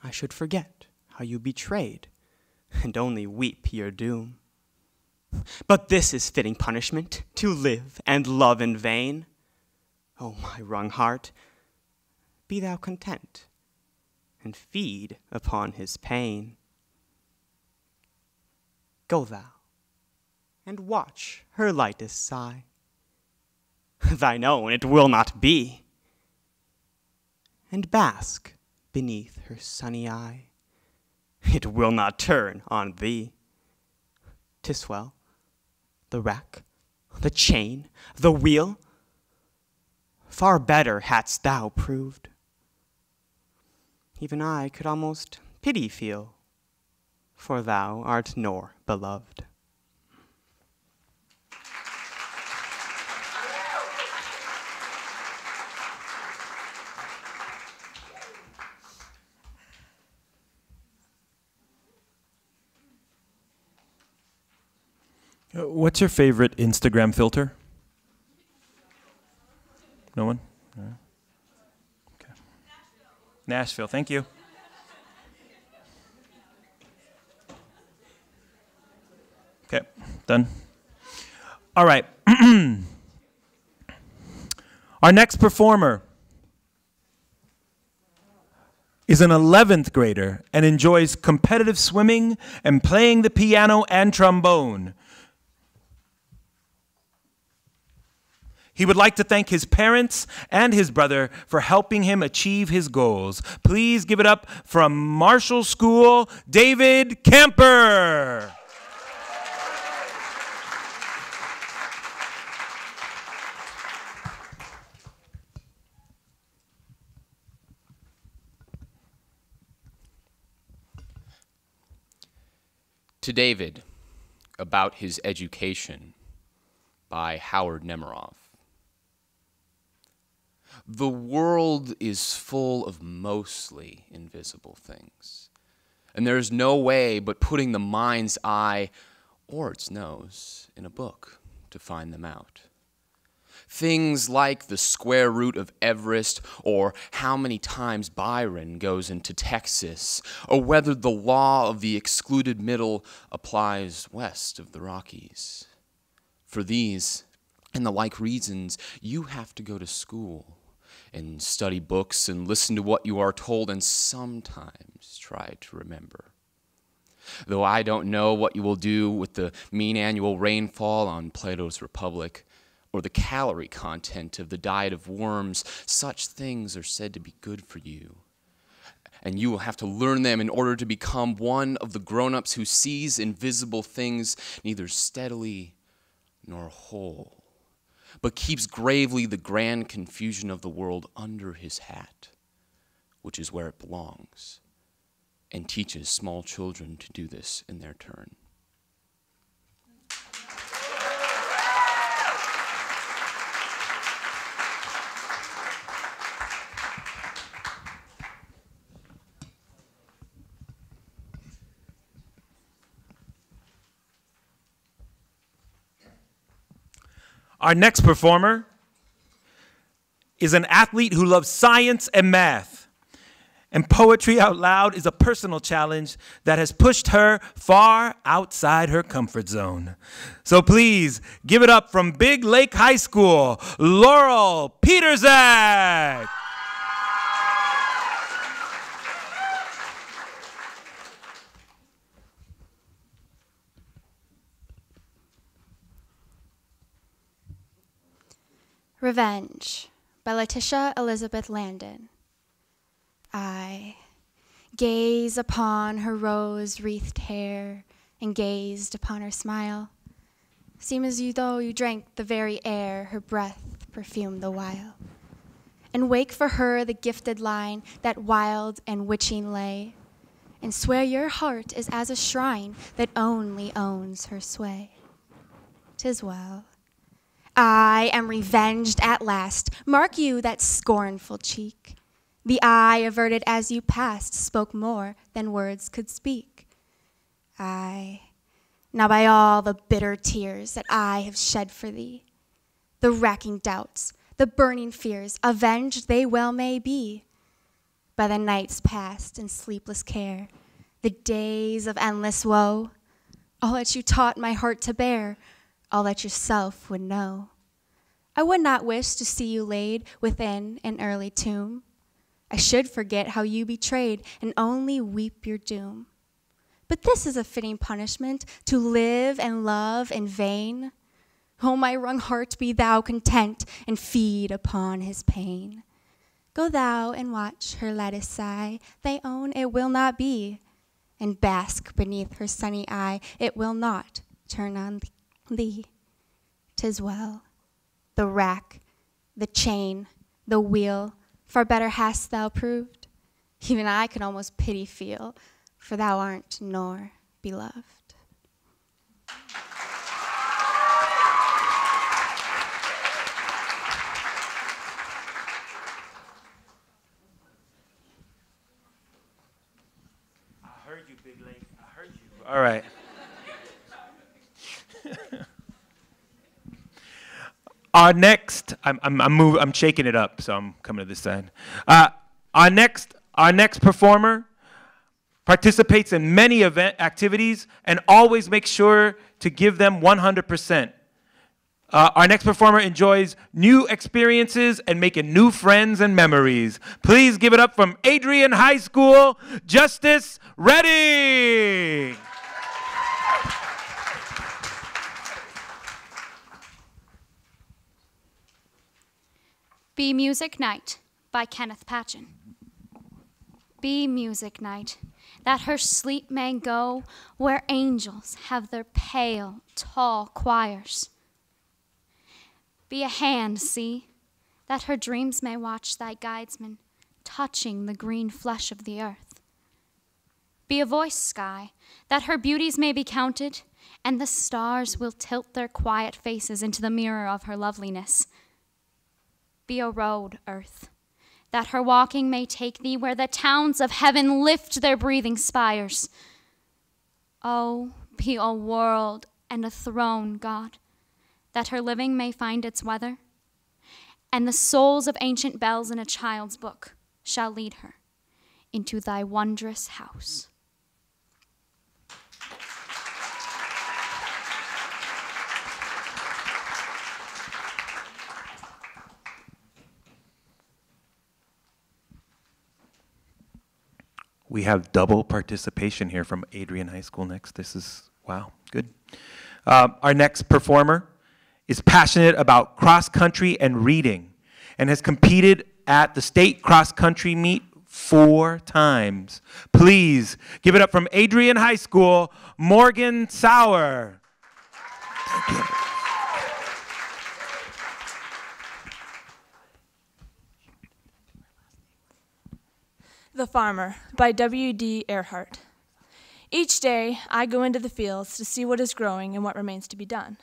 I should forget how you betrayed, and only weep your doom. But this is fitting punishment, to live and love in vain. O my wrung heart, be thou content, and feed upon his pain. Go thou, and watch her lightest sigh. Thine own it will not be, and bask beneath her sunny eye. It will not turn on thee. 'Tis well, the rack, the chain, the wheel, far better hadst thou proved. Even I could almost pity feel, for thou art nor beloved. What's your favorite Instagram filter? No one? No. Okay. Nashville, thank you. Okay, done. All right. Our next performer is an 11th grader and enjoys competitive swimming and playing the piano and trombone. He would like to thank his parents and his brother for helping him achieve his goals. Please give it up from Marshall School, David Camper. To David, about his education, by Howard Nemerov. The world is full of mostly invisible things, and there is no way but putting the mind's eye or its nose in a book to find them out. Things like the square root of Everest, or how many times Byron goes into Texas, or whether the law of the excluded middle applies west of the Rockies. For these and the like reasons, you have to go to school and study books and listen to what you are told and sometimes try to remember. Though I don't know what you will do with the mean annual rainfall on Plato's Republic or the calorie content of the diet of worms, such things are said to be good for you. And you will have to learn them in order to become one of the grown-ups who sees invisible things neither steadily nor whole, but keeps gravely the grand confusion of the world under his hat, which is where it belongs, and teaches small children to do this in their turn. Our next performer is an athlete who loves science and math. And poetry out loud is a personal challenge that has pushed her far outside her comfort zone. So please give it up from Big Lake High School, Laurel Peterzak. Revenge by Letitia Elizabeth Landon. I gaze upon her rose-wreathed hair and gazed upon her smile. Seem as though you drank the very air her breath perfumed the while. And wake for her the gifted line that wild and witching lay, and swear your heart is as a shrine that only owns her sway. 'Tis well. I am revenged at last. Mark you that scornful cheek. The eye averted as you passed spoke more than words could speak. Aye, now by all the bitter tears that I have shed for thee, the racking doubts, the burning fears, avenged they well may be. By the nights passed in sleepless care, the days of endless woe, all that you taught my heart to bear, all that yourself would know. I would not wish to see you laid within an early tomb. I should forget how you betrayed and only weep your doom. But this is a fitting punishment, to live and love in vain. O my wrung heart, be thou content and feed upon his pain. Go thou and watch her lattice sigh, thy own it will not be, and bask beneath her sunny eye, it will not turn on thee. 'Tis well. The rack, the chain, the wheel, far better hast thou proved. Even I could almost pity feel, for thou art nor beloved. I heard you, Big Lake. I heard you. All right. Our next, I'm shaking it up, so I'm coming to this side. Our next performer participates in many event activities and always makes sure to give them 100%. Our next performer enjoys new experiences and making new friends and memories. Please give it up from Adrian High School, Justice Redding. Be Music Night by Kenneth Patchen. Be music night, that her sleep may go where angels have their pale, tall choirs. Be a hand, see, that her dreams may watch thy guidesman touching the green flesh of the earth. Be a voice, sky, that her beauties may be counted, and the stars will tilt their quiet faces into the mirror of her loveliness. Be a road, earth, that her walking may take thee where the towns of heaven lift their breathing spires. Oh, be a world and a throne, God, that her living may find its weather, and the souls of ancient bells in a child's book shall lead her into thy wondrous house. We have double participation here from Adrian High School next. This is, wow, good. Our next performer is passionate about cross-country and reading and has competed at the state cross-country meet 4 times. Please give it up from Adrian High School, Morgan Sauer. Thank you. The Farmer by W.D. Earhart. Each day I go into the fields to see what is growing and what remains to be done.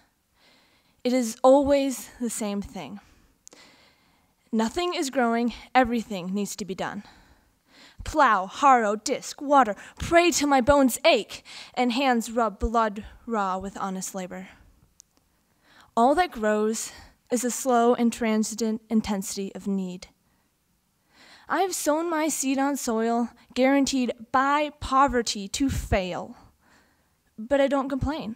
It is always the same thing. Nothing is growing, everything needs to be done. Plow, harrow, disk, water, pray till my bones ache, and hands rub blood raw with honest labor. All that grows is a slow and transient intensity of need. I have sown my seed on soil guaranteed by poverty to fail, but I don't complain,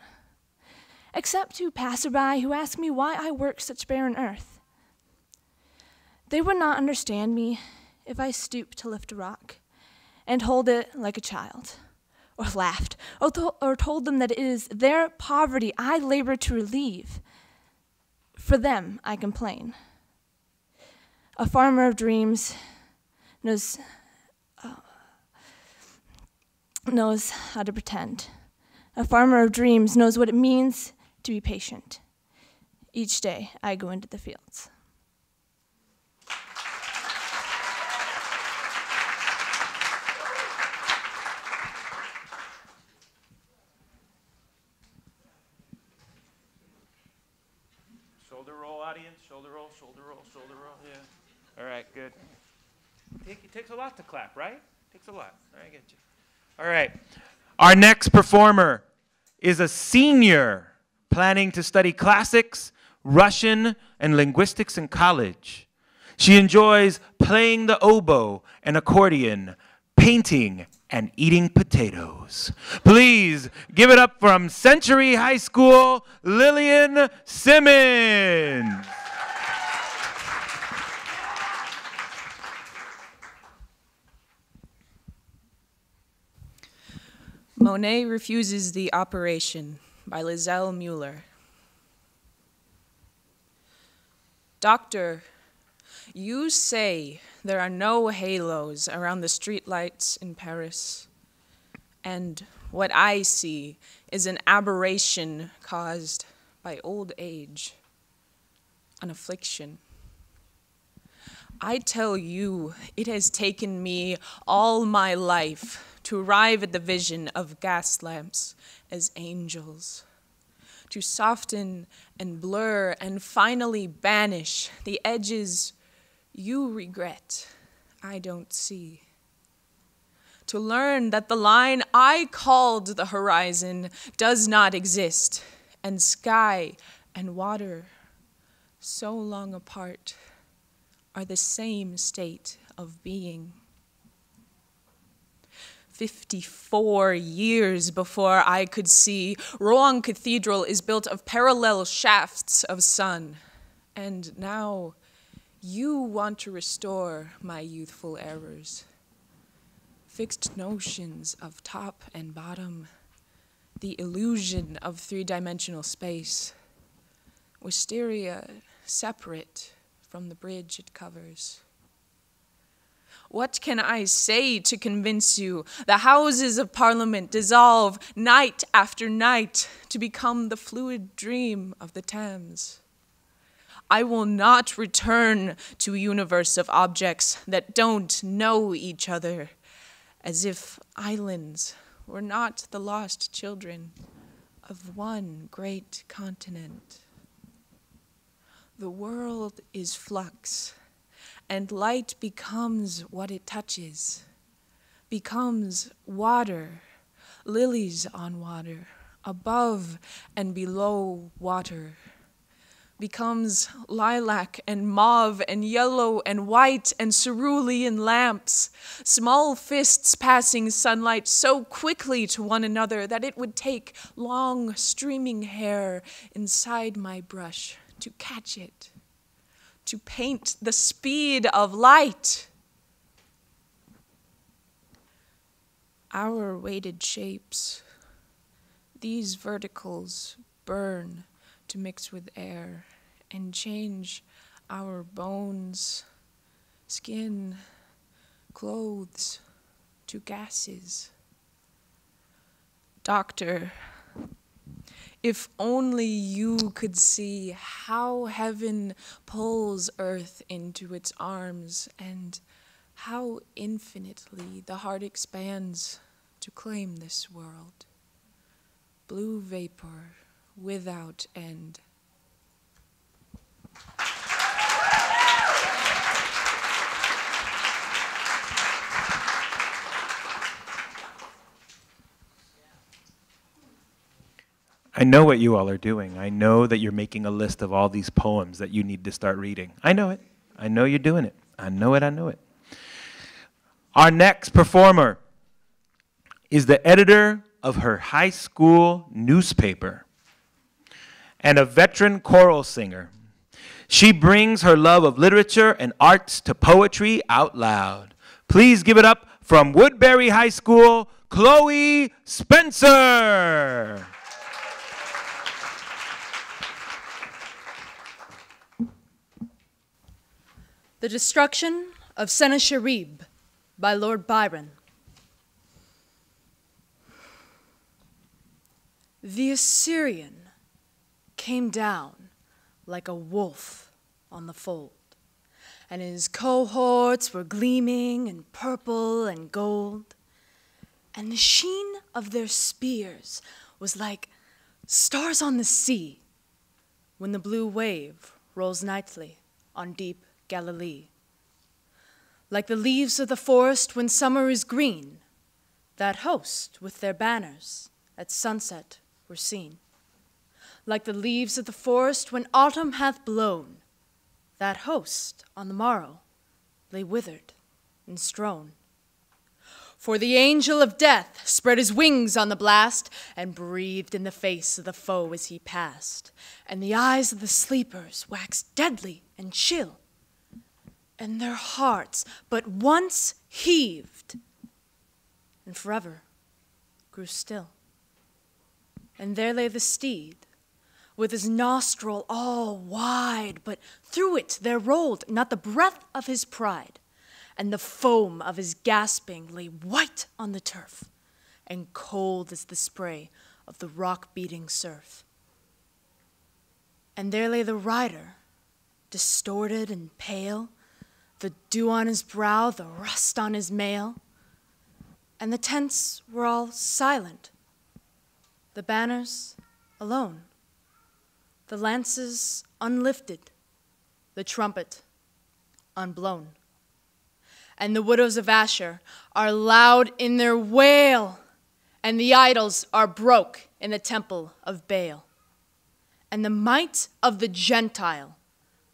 except to passerby who ask me why I work such barren earth. They would not understand me if I stooped to lift a rock and hold it like a child, or laughed, or told them that it is their poverty I labor to relieve. For them I complain. A farmer of dreams knows how to pretend. A farmer of dreams knows what it means to be patient. Each day I go into the fields. Shoulder roll, audience. Shoulder roll, shoulder roll, shoulder roll. Yeah. All right, good. It takes a lot to clap, right? It takes a lot. I get you. All right. Our next performer is a senior planning to study classics Russian and linguistics in college. She enjoys playing the oboe and accordion, painting, and eating potatoes. Please give it up from Century High School, Lillian Simmons. Monet Refuses the Operation by Lizelle Mueller. Doctor, you say there are no halos around the streetlights in Paris, and what I see is an aberration caused by old age, an affliction. I tell you, it has taken me all my life to arrive at the vision of gas lamps as angels, to soften and blur and finally banish the edges you regret I don't see, to learn that the line I called the horizon does not exist, and sky and water, so long apart, are the same state of being. 54 years before I could see, Rouen Cathedral is built of parallel shafts of sun. And now you want to restore my youthful errors. Fixed notions of top and bottom, the illusion of three-dimensional space, wisteria separate from the bridge it covers. What can I say to convince you? The Houses of Parliament dissolve night after night to become the fluid dream of the Thames. I will not return to a universe of objects that don't know each other, as if islands were not the lost children of one great continent. The world is flux, and light becomes what it touches, becomes water, lilies on water, above and below water, becomes lilac and mauve and yellow and white and cerulean lamps, small fists passing sunlight so quickly to one another that it would take long streaming hair inside my brush to catch it, to paint the speed of light. Our weighted shapes, these verticals burn to mix with air and change our bones, skin, clothes to gases. Doctor, if only you could see how heaven pulls earth into its arms and how infinitely the heart expands to claim this world. Blue vapor without end. I know what you all are doing. I know that you're making a list of all these poems that you need to start reading. I know it. I know you're doing it. I know it. I know it. Our next performer is the editor of her high school newspaper and a veteran choral singer. She brings her love of literature and arts to poetry out loud. Please give it up from Woodbury High School, Chloe Spencer. The Destruction of Sennacherib by Lord Byron. The Assyrian came down like a wolf on the fold, and his cohorts were gleaming in purple and gold, and the sheen of their spears was like stars on the sea when the blue wave rolls nightly on deep Galilee. Like the leaves of the forest when summer is green, that host with their banners at sunset were seen. like the leaves of the forest when autumn hath blown. That host on the morrow lay withered and strown. For the angel of death spread his wings on the blast and breathed in the face of the foe as he passed. And the eyes of the sleepers waxed deadly and chill, and their hearts but once heaved and forever grew still. And there lay the steed, with his nostril all wide, but through it there rolled not the breath of his pride, and the foam of his gasping lay white on the turf, and cold as the spray of the rock-beating surf. And there lay the rider, distorted and pale, the dew on his brow, the rust on his mail, and the tents were all silent, the banners alone, the lances unlifted, the trumpet unblown. And the widows of Asher are loud in their wail, and the idols are broke in the temple of Baal. And the might of the Gentile,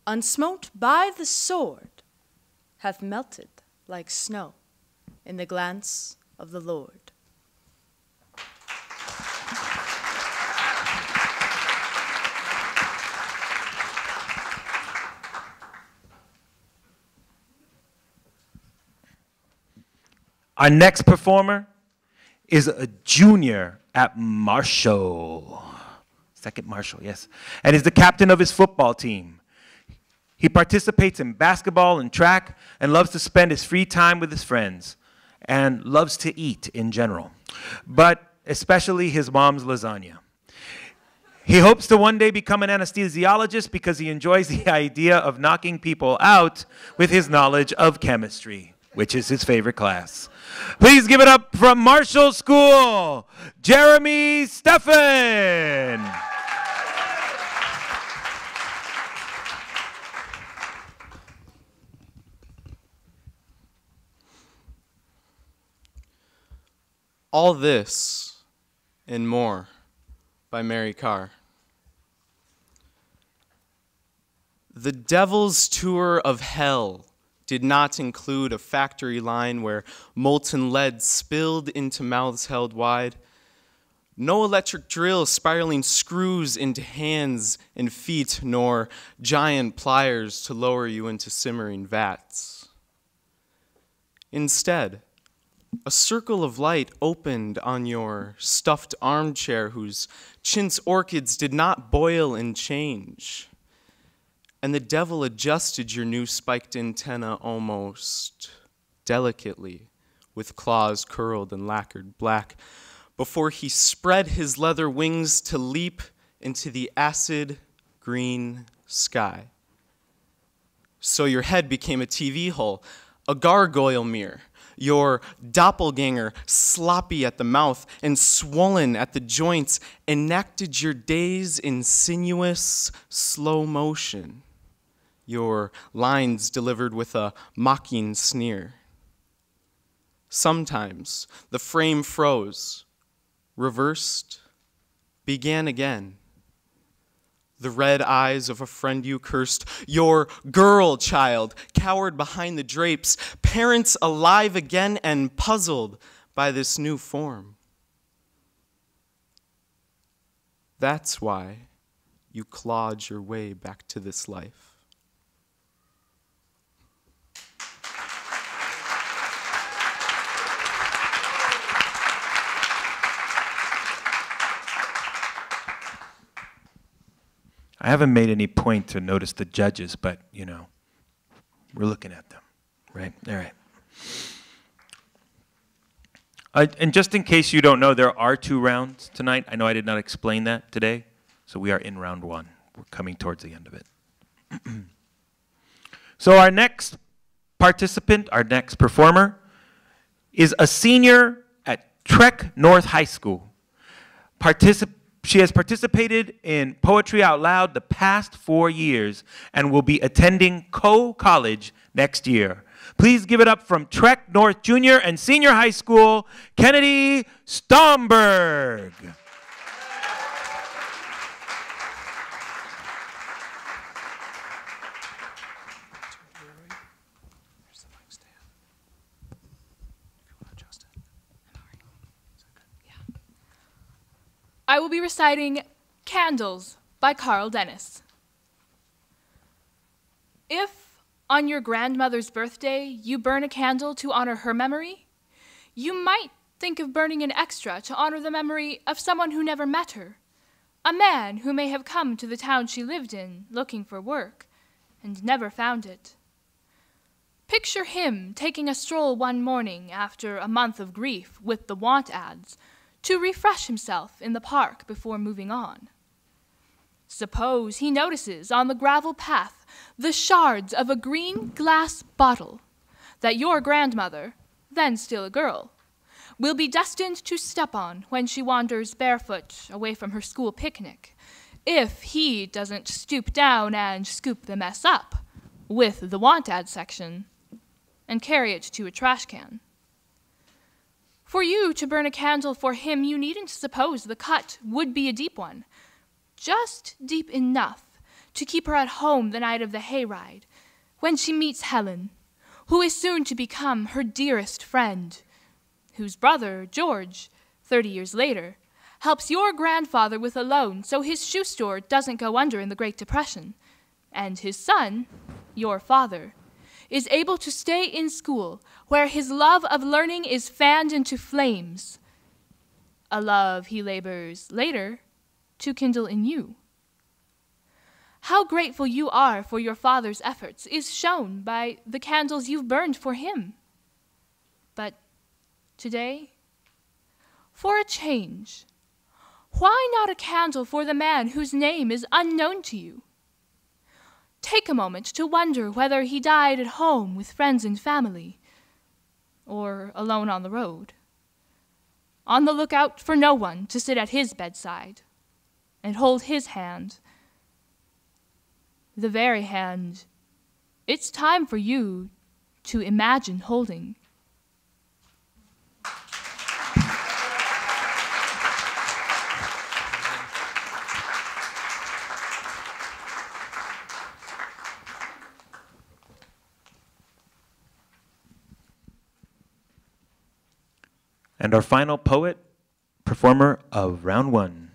unsmote by the sword, hath melted like snow in the glance of the Lord. Our next performer is a junior at Marshall. Second Marshall, yes. And is the captain of his football team. He participates in basketball and track and loves to spend his free time with his friends and loves to eat in general, but especially his mom's lasagna. He hopes to one day become an anesthesiologist because he enjoys the idea of knocking people out with his knowledge of chemistry, which is his favorite class. Please give it up from Marshall School, Jeremy Steffen. All This and More by Mary Carr. The Devil's Tour of Hell did not include a factory line where molten lead spilled into mouths held wide. No electric drill spiraling screws into hands and feet, nor giant pliers to lower you into simmering vats. Instead, a circle of light opened on your stuffed armchair whose chintz orchids did not boil and change. And the devil adjusted your new spiked antenna almost delicately with claws curled and lacquered black before he spread his leather wings to leap into the acid green sky. So your head became a TV hole, a gargoyle mirror, your doppelganger, sloppy at the mouth and swollen at the joints, enacted your days in sinuous slow motion, your lines delivered with a mocking sneer. Sometimes the frame froze, reversed, began again. The red eyes of a friend you cursed, your girl child, cowered behind the drapes, parents alive again and puzzled by this new form. That's why you clawed your way back to this life. I haven't made any point to notice the judges, but, you know, we're looking at them, right? All right. And just in case you don't know, there are 2 rounds tonight. I know I did not explain that today, so we are in round 1. We're coming towards the end of it. So our next participant, our next performer, is a senior at Trek North High School. She has participated in Poetry Out Loud the past 4 years and will be attending College next year. Please give it up from Trek North Junior and Senior High School, Kennedy Stomberg. I will be reciting Candles by Carl Dennis. If, on your grandmother's birthday, you burn a candle to honor her memory, you might think of burning an extra to honor the memory of someone who never met her, a man who may have come to the town she lived in looking for work and never found it. Picture him taking a stroll one morning after a month of grief with the want ads to refresh himself in the park before moving on. Suppose he notices on the gravel path the shards of a green glass bottle that your grandmother, then still a girl, will be destined to step on when she wanders barefoot away from her school picnic, if he doesn't stoop down and scoop the mess up with the want ad section and carry it to a trash can. For you to burn a candle for him, you needn't suppose the cut would be a deep one, just deep enough to keep her at home the night of the hayride, when she meets Helen, who is soon to become her dearest friend, whose brother, George, 30 years later, helps your grandfather with a loan so his shoe store doesn't go under in the Great Depression, and his son, your father, is able to stay in school where his love of learning is fanned into flames, a love he labors later to kindle in you. How grateful you are for your father's efforts is shown by the candles you've burned for him. But today, for a change, why not a candle for the man whose name is unknown to you? Take a moment to wonder whether he died at home with friends and family, or alone on the road, on the lookout for no one to sit at his bedside and hold his hand, the very hand it's time for you to imagine holding. And our final poet, performer of round one,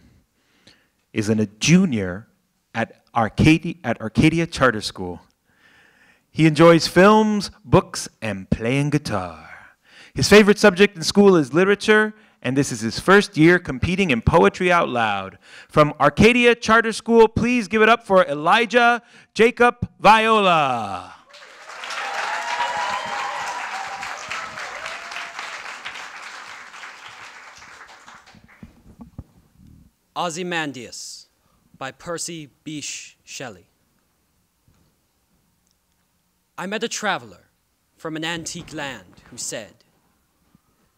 is a junior at Arcadia Charter School. He enjoys films, books, and playing guitar. His favorite subject in school is literature, and this is his first year competing in Poetry Out Loud. From Arcadia Charter School, please give it up for Elijah Jacob Viola. Ozymandias by Percy Bysshe Shelley. I met a traveler from an antique land who said,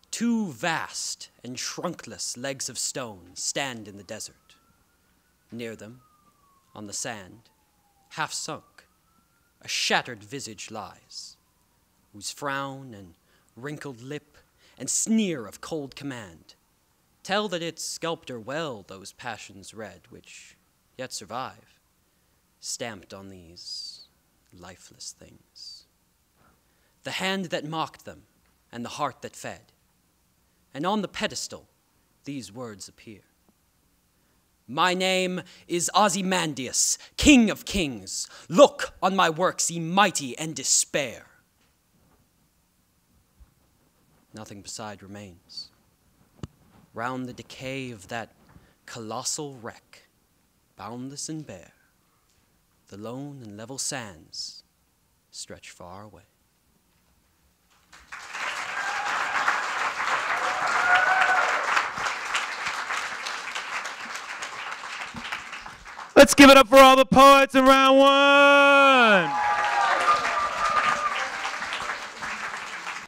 "Two vast and trunkless legs of stone stand in the desert. Near them, on the sand, half sunk, a shattered visage lies, whose frown and wrinkled lip and sneer of cold command tell that its sculptor well those passions read which yet survive, stamped on these lifeless things. The hand that mocked them and the heart that fed, and on the pedestal these words appear. My name is Ozymandias, King of Kings. Look on my works, ye mighty, and despair." Nothing beside remains. Round the decay of that colossal wreck, boundless and bare, the lone and level sands stretch far away. Let's give it up for all the poets in round one.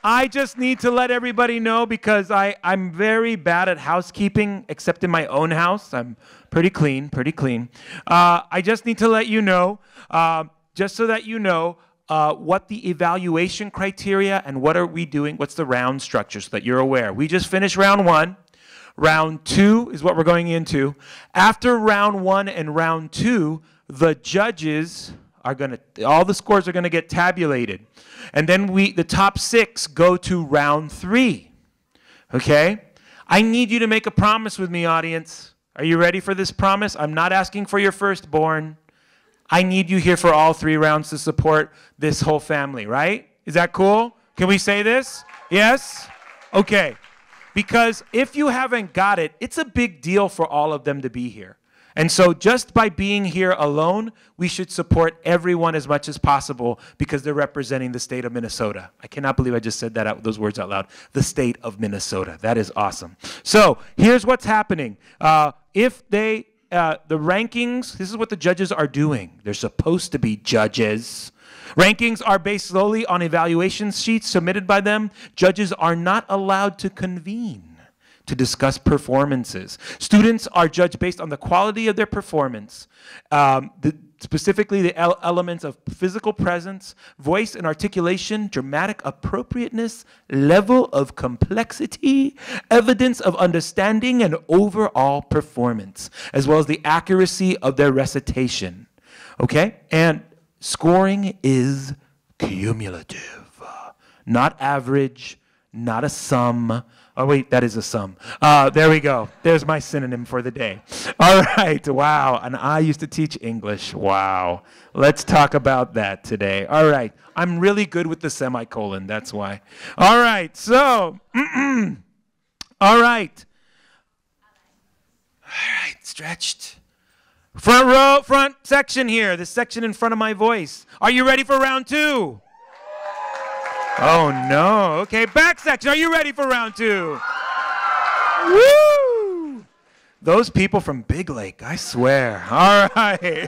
I just need to let everybody know, because I'm very bad at housekeeping, except in my own house. I'm pretty clean. I just need to let you know, just so that you know, what the evaluation criteria and what are we doing, what's the round structure, so that you're aware. We just finished round one. Round two is what we're going into. After round one and round two, the judges are all the scores are gonna get tabulated. And then the top 6 go to round 3, okay? I need you to make a promise with me, audience, Are you ready for this promise? I'm not asking for your firstborn. I need you here for all 3 rounds to support this whole family, right? Is that cool? Can we say this? Yes? Okay. Because if you haven't got it, it's a big deal for all of them to be here. And so just by being here alone, we should support everyone as much as possible because they're representing the state of Minnesota. I cannot believe I just said that those words out loud. The state of Minnesota. That is awesome. So here's what's happening. The rankings, this is what the judges are doing. They're supposed to be judges. Rankings are based solely on evaluation sheets submitted by them. Judges are not allowed to convene to discuss performances. Students are judged based on the quality of their performance, specifically the elements of physical presence, voice and articulation, dramatic appropriateness, level of complexity, evidence of understanding, and overall performance, as well as the accuracy of their recitation. Okay? And scoring is cumulative, not average, not a sum. Oh, wait, that is a sum. There we go. There's my synonym for the day. All right. Wow. And I used to teach English. Wow. Let's talk about that today. All right. I'm really good with the semicolon. That's why. All right. So, all right. All right. Stretched. Front row, front section here. This section in front of my voice. Are you ready for round 2? Oh, no. Okay, back section. Are you ready for round 2? Woo! Those people from Big Lake, I swear. All right.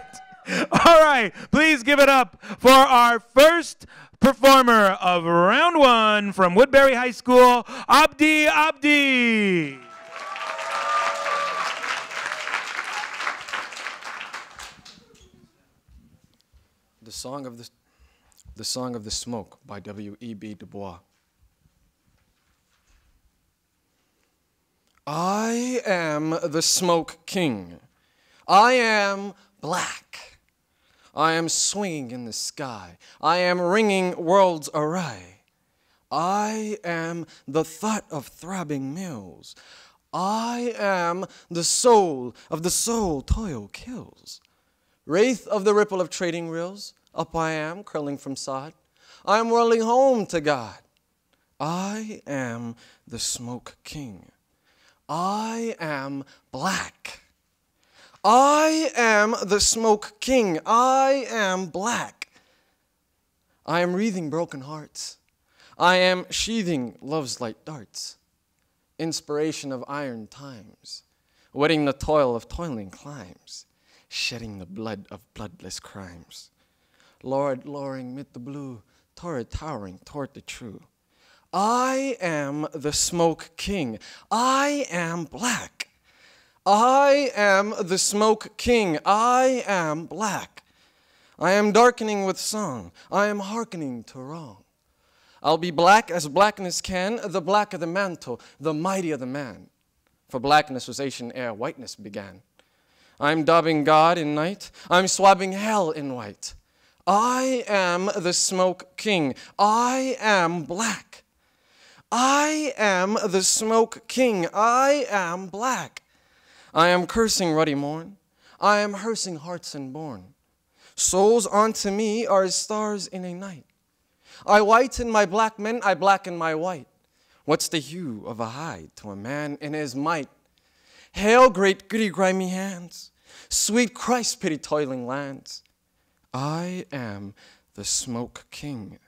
All right. Please give it up for our first performer of round 1 from Woodbury High School, Abdi. The Song of the Smoke by W.E.B. Du Bois. I am the Smoke King. I am black. I am swinging in the sky. I am ringing worlds awry. I am the thought of throbbing mills. I am the soul of the soul toil kills. Wraith of the ripple of trading rills, up I am, curling from sod. I am whirling home to God. I am the Smoke King. I am black. I am the Smoke King. I am black. I am wreathing broken hearts. I am sheathing love's light darts. Inspiration of iron times, wetting the toil of toiling climes, shedding the blood of bloodless crimes. Lord, lowering mid the blue, torrid towering toward the true. I am the Smoke King. I am black. I am the Smoke King. I am black. I am darkening with song. I am hearkening to wrong. I'll be black as blackness can, the black of the mantle, the mighty of the man. For blackness was ancient ere whiteness began. I'm daubing God in night. I'm swabbing hell in white. I am the Smoke King. I am black. I am the Smoke King. I am black. I am cursing ruddy morn. I am hearsing hearts inborn. Souls unto me are as stars in a night. I whiten my black men, I blacken my white. What's the hue of a hide to a man in his might? Hail, great gritty grimy hands. Sweet Christ, pity toiling lands. I am the Smoke King.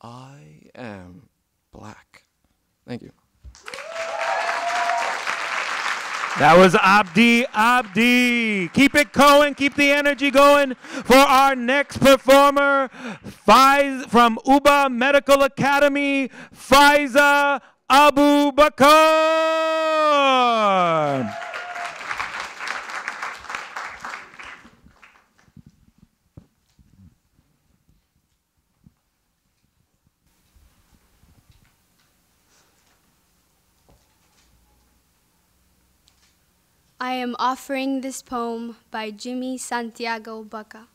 I am black. Thank you. That was Abdi. Keep it going. Keep the energy going for our next performer, Faiza from Ubah Medical Academy, Faiza Abubakar. I am offering this poem by Jimmy Santiago Baca.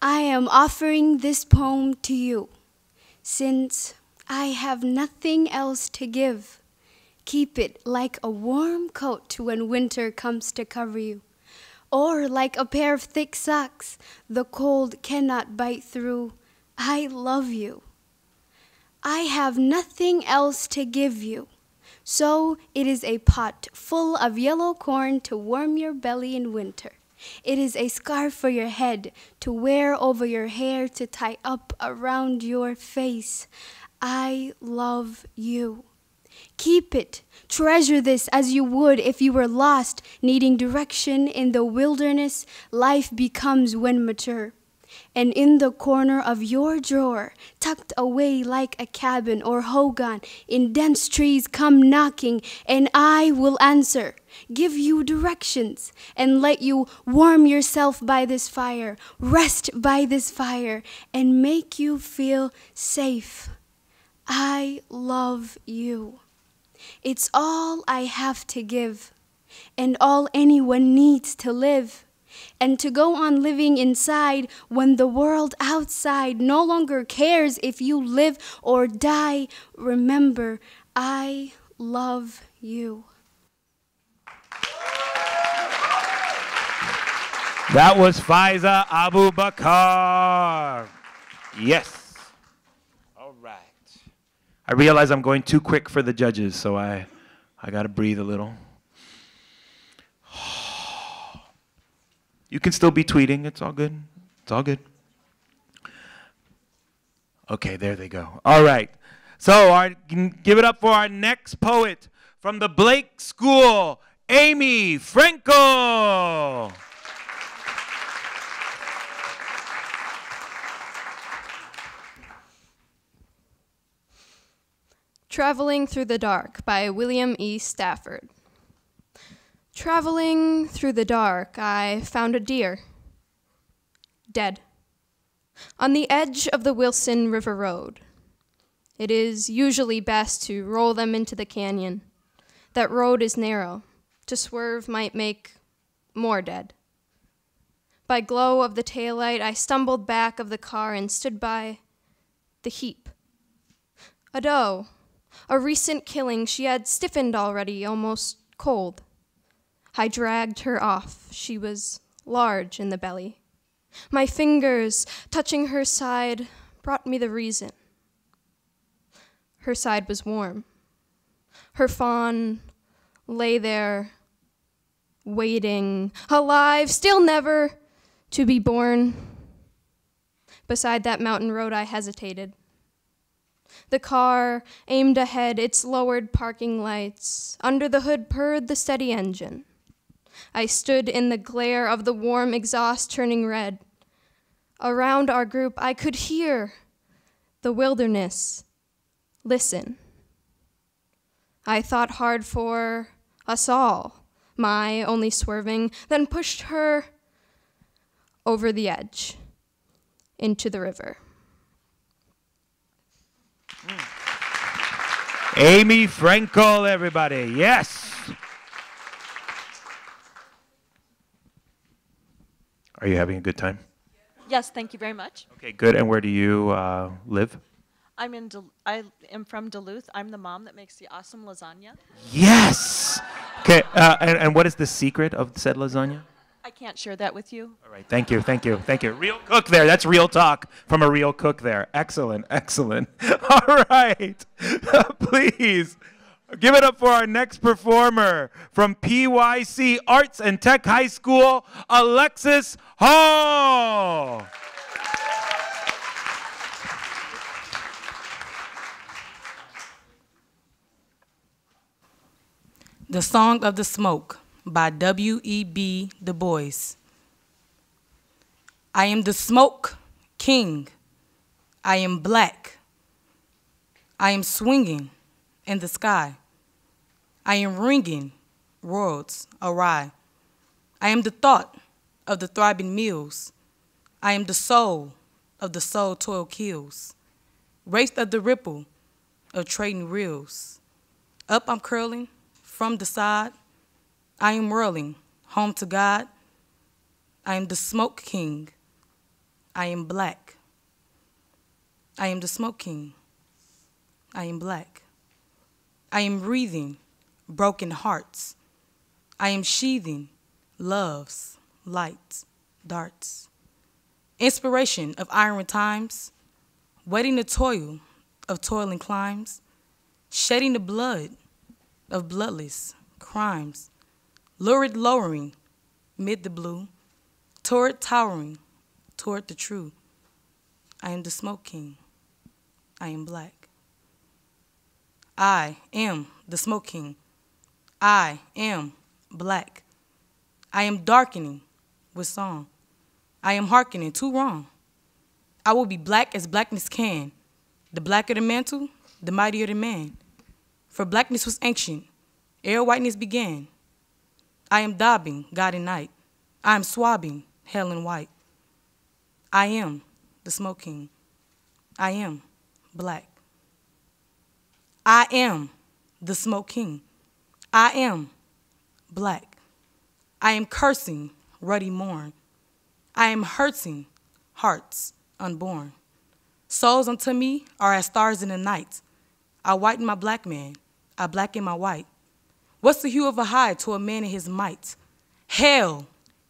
I am offering this poem to you, since I have nothing else to give. Keep it like a warm coat when winter comes to cover you, or like a pair of thick socks the cold cannot bite through. I love you. I have nothing else to give you, so it is a pot full of yellow corn to warm your belly in winter. It is a scarf for your head to wear over your hair to tie up around your face. I love you. Keep it. Treasure this as you would if you were lost, needing direction in the wilderness life becomes when mature. And in the corner of your drawer, tucked away like a cabin or hogan in dense trees, come knocking, and I will answer, give you directions, and let you warm yourself by this fire, rest by this fire, and make you feel safe. I love you. It's all I have to give, and all anyone needs to live, and to go on living inside when the world outside no longer cares if you live or die. Remember, I love you. That was Faiza Abubakar. Yes. All right. I realize I'm going too quick for the judges, so I got to breathe a little. You can still be tweeting. It's all good. It's all good. Okay, there they go. All right. So give it up for our next poet from the Blake School, Amy Frankel. Traveling Through the Dark by William E. Stafford. Traveling through the dark, I found a deer, dead, on the edge of the Wilson River Road. It is usually best to roll them into the canyon. That road is narrow. To swerve might make more dead. By glow of the taillight, I stumbled back of the car and stood by the heap. A doe, a recent killing, she had stiffened already, almost cold. I dragged her off. She was large in the belly. My fingers, touching her side, brought me the reason. Her side was warm. Her fawn lay there, waiting, alive, still never to be born. Beside that mountain road, I hesitated. The car aimed ahead, its lowered parking lights. Under the hood purred the steady engine. I stood in the glare of the warm exhaust turning red. Around our group, I could hear the wilderness listen. I thought hard for us all, my only swerving, then pushed her over the edge into the river. Amy Frankel, everybody. Yes. Are you having a good time? Yes, thank you very much. Okay, good. And where do you live? I am from Duluth. I'm the mom that makes the awesome lasagna. Yes. Okay, and what is the secret of said lasagna? I can't share that with you. All right, thank you, thank you, thank you. Real cook there. That's real talk from a real cook there. Excellent, excellent. All right, please give it up for our next performer from PYC Arts and Tech High School, Alexis Hall. The Song of the Smoke by W.E.B. Du Bois. I am the smoke king. I am black. I am swinging in the sky. I am ringing worlds awry. I am the thought of the thriving mills. I am the soul of the soul toil kills. Race of the ripple of trading reels. Up I'm curling from the side. I am whirling home to God. I am the smoke king. I am black. I am the smoke king. I am black. I am breathing broken hearts. I am sheathing love's light darts. Inspiration of iron times, wetting the toil of toiling climes, shedding the blood of bloodless crimes, lurid lowering mid the blue, toward towering, toward the true. I am the smoke king. I am black. I am the smoke king. I am black. I am darkening with song. I am hearkening too wrong. I will be black as blackness can. The blacker the mantle, the mightier the man. For blackness was ancient, ere whiteness began. I am daubing God and night. I am swabbing hell and white. I am the smoke king. I am black. I am the smoke king. I am black. I am cursing ruddy morn. I am hurting hearts unborn. Souls unto me are as stars in the night. I whiten my black man, I blacken my white. What's the hue of a hide to a man in his might? Hell,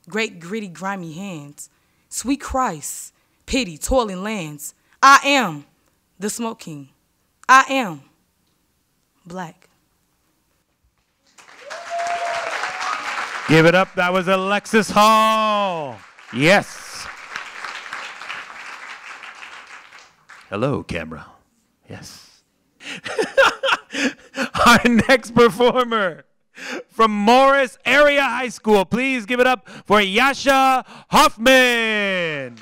great gritty grimy hands. Sweet Christ, pity toiling lands. I am the smoke king. I am black. Give it up. That was Alexis Hall. Yes. Hello, camera. Yes. Our next performer from Morris Area High School. Please give it up for Yasha Hoffman.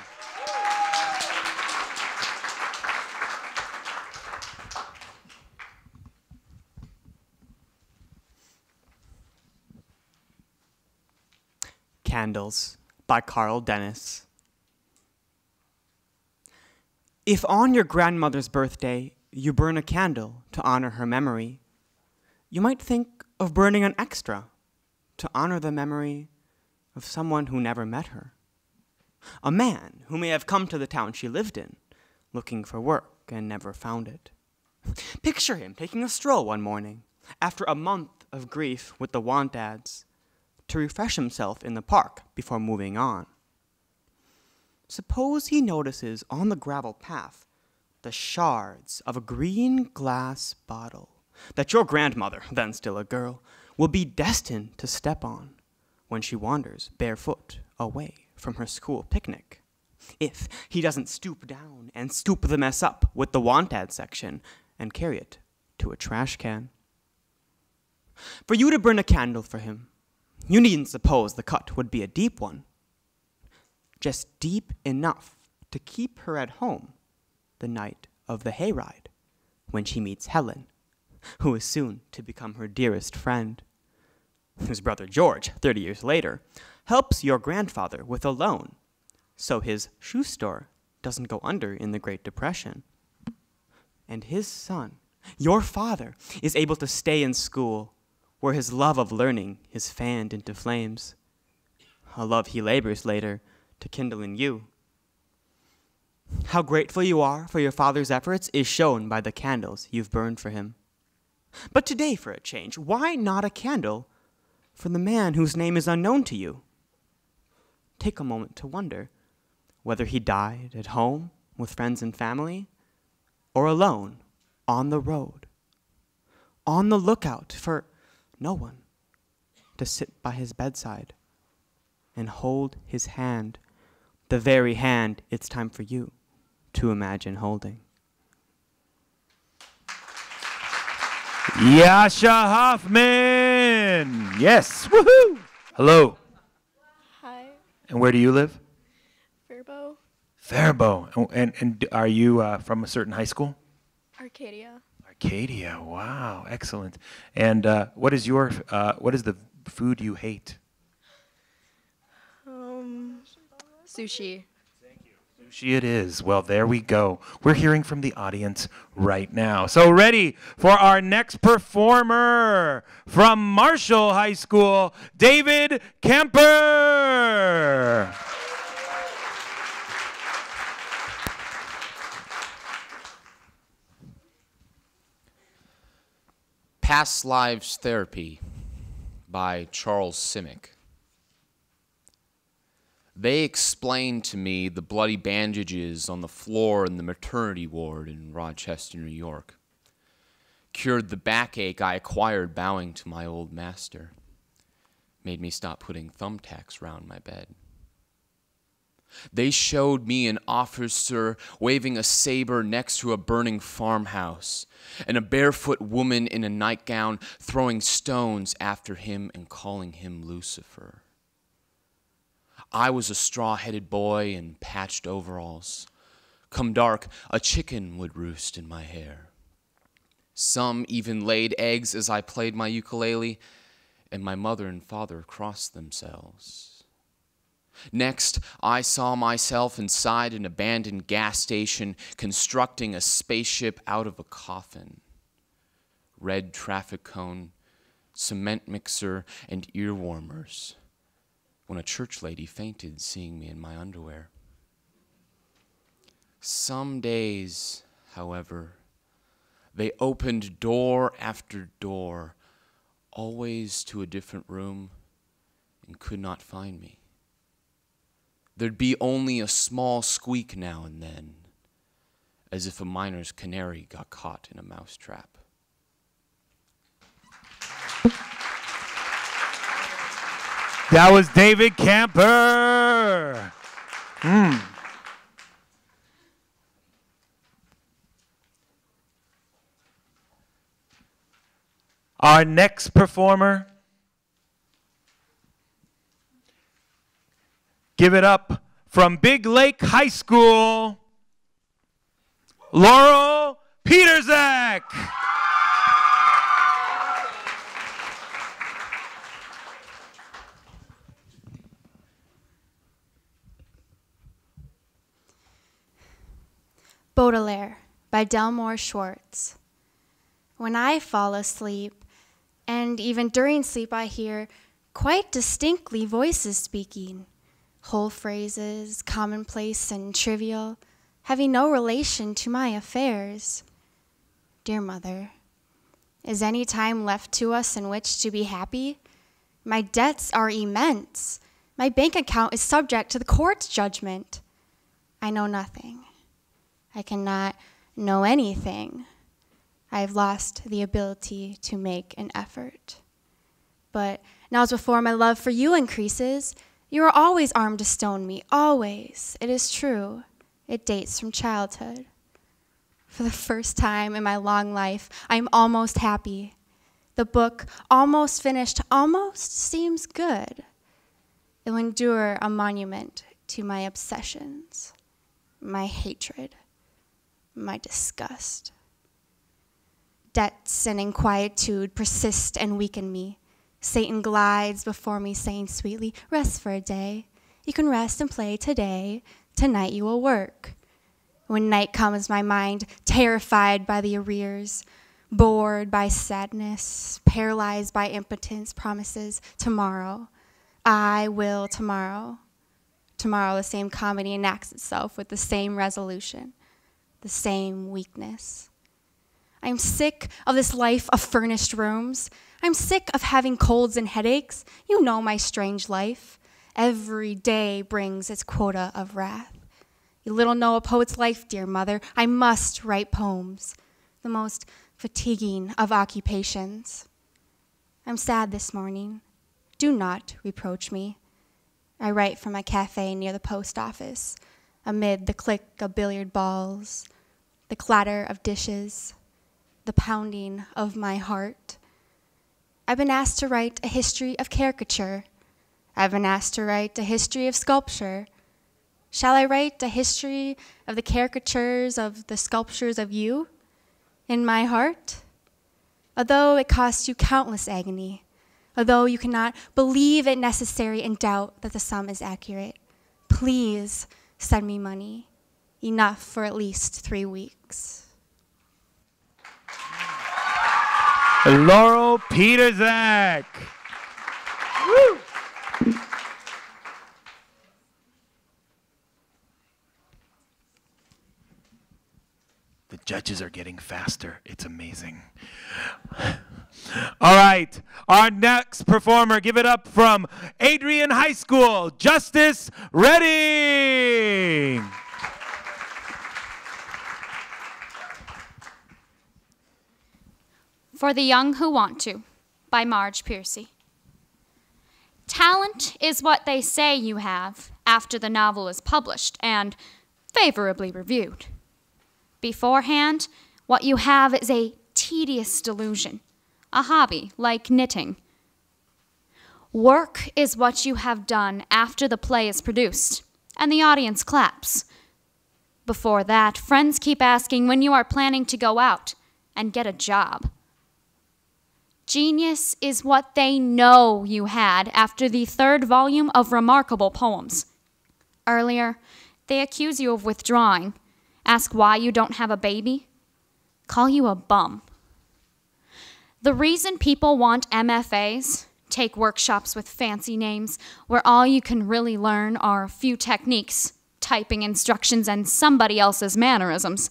Candles by Carl Dennis. If on your grandmother's birthday you burn a candle to honor her memory, you might think of burning an extra to honor the memory of someone who never met her. A man who may have come to the town she lived in, looking for work and never found it. Picture him taking a stroll one morning, after a month of grief with the want ads, to refresh himself in the park before moving on. Suppose he notices on the gravel path the shards of a green glass bottle that your grandmother, then still a girl, will be destined to step on when she wanders barefoot away from her school picnic. If he doesn't stoop down and scoop the mess up with the want ad section and carry it to a trash can. For you to burn a candle for him, you needn't suppose the cut would be a deep one. Just deep enough to keep her at home the night of the hayride, when she meets Helen, who is soon to become her dearest friend, whose brother George, 30 years later, helps your grandfather with a loan, so his shoe store doesn't go under in the Great Depression. And his son, your father, is able to stay in school, where his love of learning is fanned into flames, a love he labors later to kindle in you. How grateful you are for your father's efforts is shown by the candles you've burned for him. But today, for a change, why not a candle for the man whose name is unknown to you? Take a moment to wonder whether he died at home with friends and family, or alone on the road, on the lookout for no one to sit by his bedside and hold his hand, the very hand it's time for you to imagine holding. Yasha Hoffman. Yes. Woohoo. Hello. Hi. And where do you live? Faribault. Faribault. And are you from a certain high school? Arcadia. Arcadia. Wow. Excellent. And what is the food you hate? Sushi. Sushi it is. Well, there we go. We're hearing from the audience right now. So ready for our next performer from Marshall High School, David Kemper. Past Lives Therapy by Charles Simic. They explained to me the bloody bandages on the floor in the maternity ward in Rochester, New York. Cured the backache I acquired bowing to my old master. Made me stop putting thumbtacks round my bed. They showed me an officer waving a saber next to a burning farmhouse, and a barefoot woman in a nightgown throwing stones after him and calling him Lucifer. I was a straw-headed boy in patched overalls. Come dark, a chicken would roost in my hair. Some even laid eggs as I played my ukulele, and my mother and father crossed themselves. Next, I saw myself inside an abandoned gas station constructing a spaceship out of a coffin. Red traffic cone, cement mixer, and ear warmers, when a church lady fainted seeing me in my underwear. Some days, however, they opened door after door, always to a different room, and could not find me. There'd be only a small squeak now and then, as if a miner's canary got caught in a mousetrap. That was David Camper. Our next performer, give it up from Big Lake High School, Laurel Peterzak. Baudelaire by Delmore Schwartz. When I fall asleep, and even during sleep I hear quite distinctly voices speaking, whole phrases, commonplace and trivial, having no relation to my affairs. Dear mother, is any time left to us in which to be happy? My debts are immense. My bank account is subject to the court's judgment. I know nothing. I cannot know anything. I have lost the ability to make an effort. But now as before my love for you increases, you are always armed to stone me, always. It is true. It dates from childhood. For the first time in my long life, I am almost happy. The book, almost finished, almost seems good. It will endure a monument to my obsessions, my hatred, my disgust. Debts and inquietude persist and weaken me. Satan glides before me, saying sweetly, rest for a day. You can rest and play today. Tonight you will work. When night comes, my mind, terrified by the arrears, bored by sadness, paralyzed by impotence, promises tomorrow. I will tomorrow. Tomorrow the same comedy enacts itself with the same resolution, the same weakness. I am sick of this life of furnished rooms. I'm sick of having colds and headaches. You know my strange life. Every day brings its quota of wrath. You little know a poet's life, dear mother. I must write poems, the most fatiguing of occupations. I'm sad this morning. Do not reproach me. I write from my cafe near the post office, amid the click of billiard balls, the clatter of dishes, the pounding of my heart. I've been asked to write a history of caricature. I've been asked to write a history of sculpture. Shall I write a history of the caricatures of the sculptures of you in my heart? Although it costs you countless agony, although you cannot believe it necessary and doubt that the sum is accurate, please send me money, enough for at least 3 weeks. Laurel Peterzak. Woo! The judges are getting faster. It's amazing. All right, our next performer, give it up from Adrian High School, Justice Redding. For the Young Who Want to, by Marge Piercy. Talent is what they say you have after the novel is published and favorably reviewed. Beforehand, what you have is a tedious delusion, a hobby like knitting. Work is what you have done after the play is produced and the audience claps. Before that, friends keep asking when you are planning to go out and get a job. Genius is what they know you had after the 3rd volume of remarkable poems. Earlier, they accuse you of withdrawing, ask why you don't have a baby, call you a bum. The reason people want MFAs, take workshops with fancy names, where all you can really learn are a few techniques, typing instructions, and somebody else's mannerisms,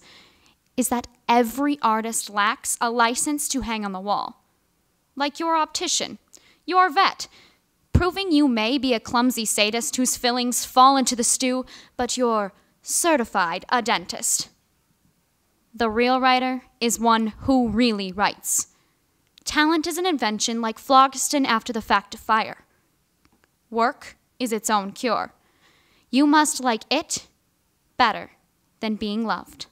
is that every artist lacks a license to hang on the wall. Like your optician, your vet, proving you may be a clumsy sadist whose fillings fall into the stew, but you're certified a dentist. The real writer is one who really writes. Talent is an invention like phlogiston after the fact of fire. Work is its own cure. You must like it better than being loved.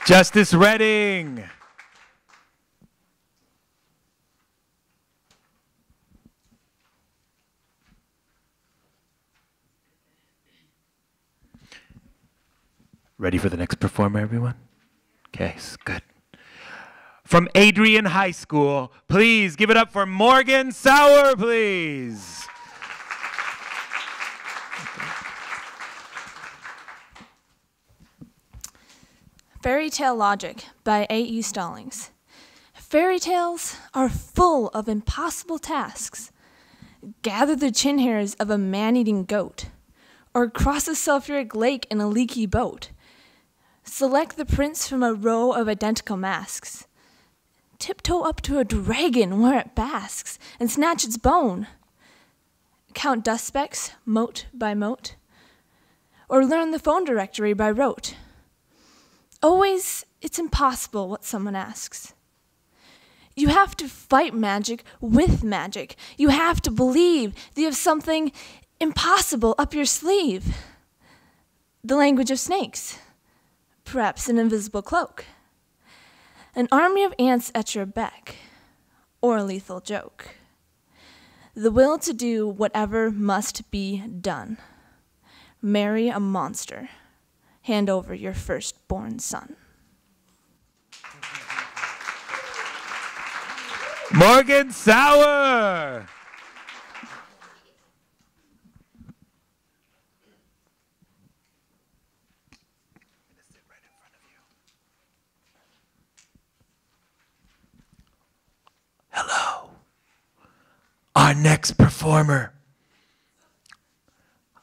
Justice Redding. Ready for the next performer, everyone? Okay, good. From Adrian High School, please give it up for Morgan Sauer, please. Fairy Tale Logic by A.E. Stallings. Fairy tales are full of impossible tasks. Gather the chin hairs of a man-eating goat, or cross a sulfuric lake in a leaky boat. Select the prince from a row of identical masks. Tiptoe up to a dragon where it basks, and snatch its bone. Count dust specks, mote by mote, or learn the phone directory by rote. Always, it's impossible what someone asks. You have to fight magic with magic. You have to believe that you have something impossible up your sleeve. The language of snakes, perhaps an invisible cloak, an army of ants at your beck, or a lethal joke. The will to do whatever must be done. Marry a monster. Hand over your firstborn son. Morgan Sauer. Hello. Our next performer.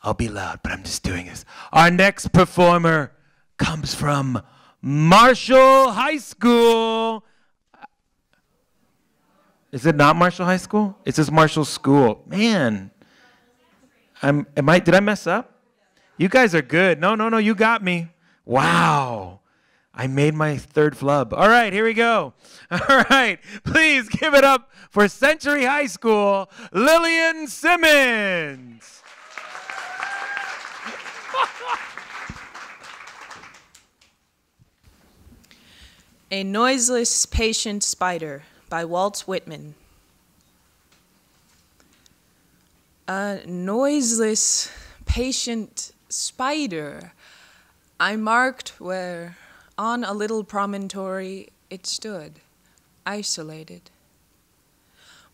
I'll be loud, but I'm just doing this. Our next performer comes from Marshall High School. Is it not Marshall High School? It says Marshall School. Man, did I mess up? You guys are good. No, you got me. Wow. I made my 3rd flub. All right, here we go. All right, please give it up for Century High School, Lillian Simmons. A Noiseless Patient Spider by Walt Whitman. A noiseless patient spider I marked where on a little promontory it stood, isolated.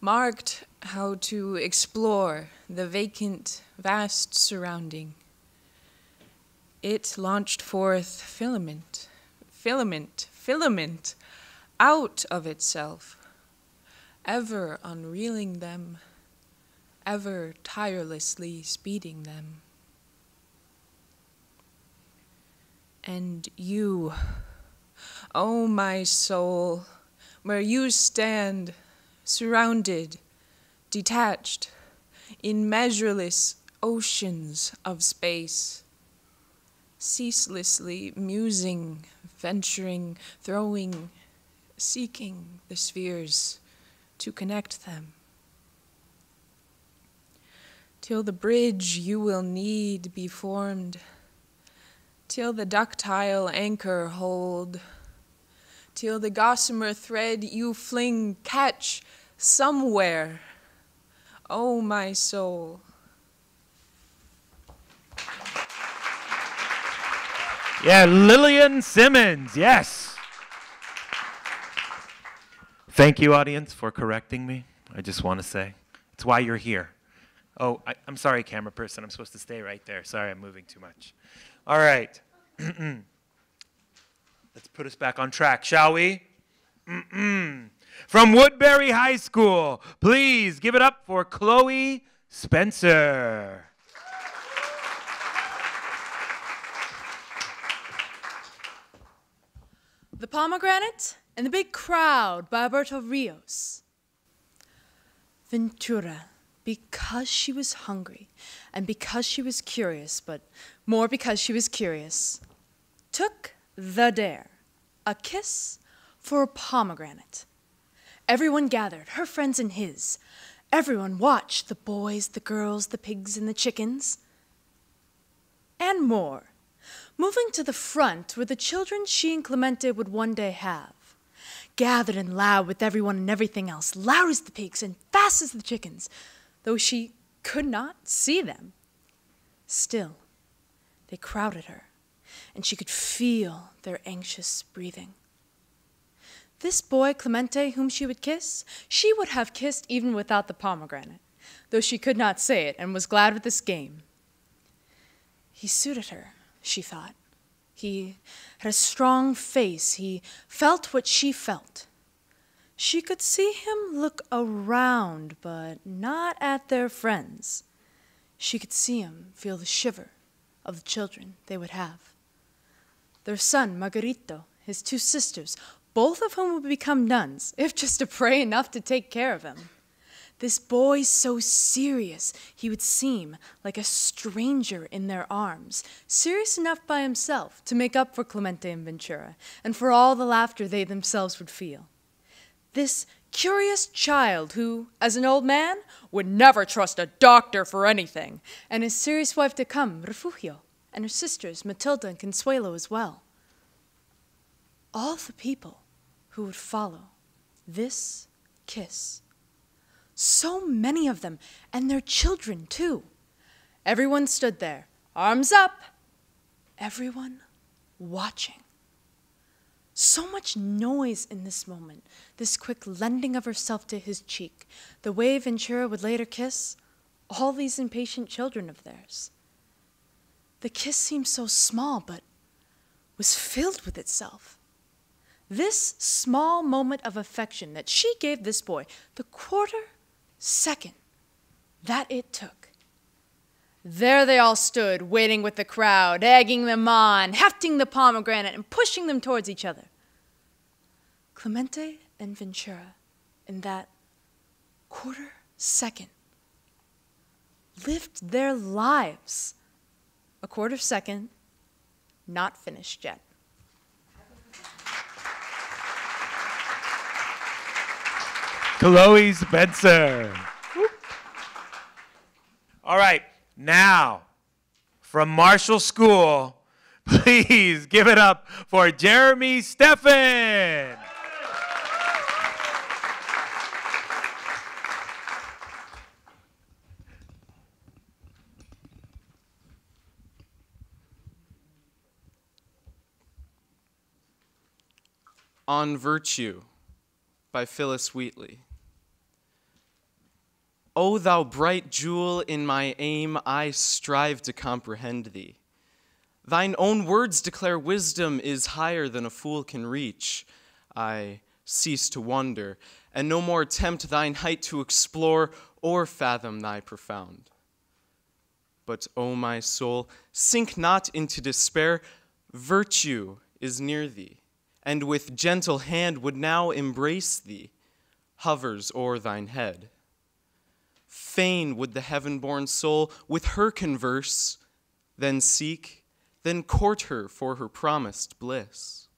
Marked how to explore the vacant, vast surrounding. It launched forth filament out of itself, ever unreeling them, ever tirelessly speeding them. And you, oh my soul, where you stand, surrounded, detached, in measureless oceans of space, ceaselessly musing, venturing, throwing, seeking the spheres to connect them. Till the bridge you will need be formed, till the ductile anchor hold, till the gossamer thread you fling catch somewhere, oh my soul. Yeah, Lillian Simmons, yes. Thank you, audience, for correcting me. I just want to say, it's why you're here. Oh, I'm sorry, camera person. I'm supposed to stay right there. Sorry, I'm moving too much. All right. Let's put us back on track, shall we? From Woodbury High School, please give it up for Chloe Spencer. The Pomegranate and the Big Crowd by Alberto Rios. Ventura, because she was hungry and because she was curious, but more because she was curious, took the dare, a kiss for a pomegranate. Everyone gathered, her friends and his. Everyone watched, the boys, the girls, the pigs, and the chickens. And more. Moving to the front were the children she and Clemente would one day have. Gathered and loud with everyone and everything else, loud as the pigs and fast as the chickens, though she could not see them. Still, they crowded her, and she could feel their anxious breathing. This boy, Clemente, whom she would kiss, she would have kissed even without the pomegranate, though she could not say it and was glad with this game. He suited her, she thought. He had a strong face. He felt what she felt. She could see him look around, but not at their friends. She could see him feel the shiver of the children they would have. Their son, Margarito, his two sisters, both of whom would become nuns, if just to pray enough to take care of him. This boy so serious, he would seem like a stranger in their arms, serious enough by himself to make up for Clemente and Ventura, and for all the laughter they themselves would feel. This curious child who, as an old man, would never trust a doctor for anything, and his serious wife to come, Refugio, and her sisters, Matilda and Consuelo as well. All the people who would follow this kiss. So many of them, and their children too. Everyone stood there, arms up, everyone watching. So much noise in this moment, this quick lending of herself to his cheek, the way Ventura would later kiss all these impatient children of theirs. The kiss seemed so small, but was filled with itself. This small moment of affection that she gave this boy, the quarter-second that it took. There they all stood, waiting with the crowd, egging them on, hefting the pomegranate, and pushing them towards each other. Clemente and Ventura, in that quarter-second, lived their lives. A quarter-second, not finished yet. Chloe Spencer. Whoop. All right, now, from Marshall School, please give it up for Jeremy Steffen. On Virtue by Phyllis Wheatley. O thou bright jewel in my aim, I strive to comprehend thee. Thine own words declare wisdom is higher than a fool can reach. I cease to wonder, and no more attempt thine height to explore or fathom thy profound. But, O my soul, sink not into despair, Virtue is near thee, and with gentle hand would now embrace thee, hovers o'er thine head. Fain would the heaven-born soul with her converse, then seek, then court her for her promised bliss.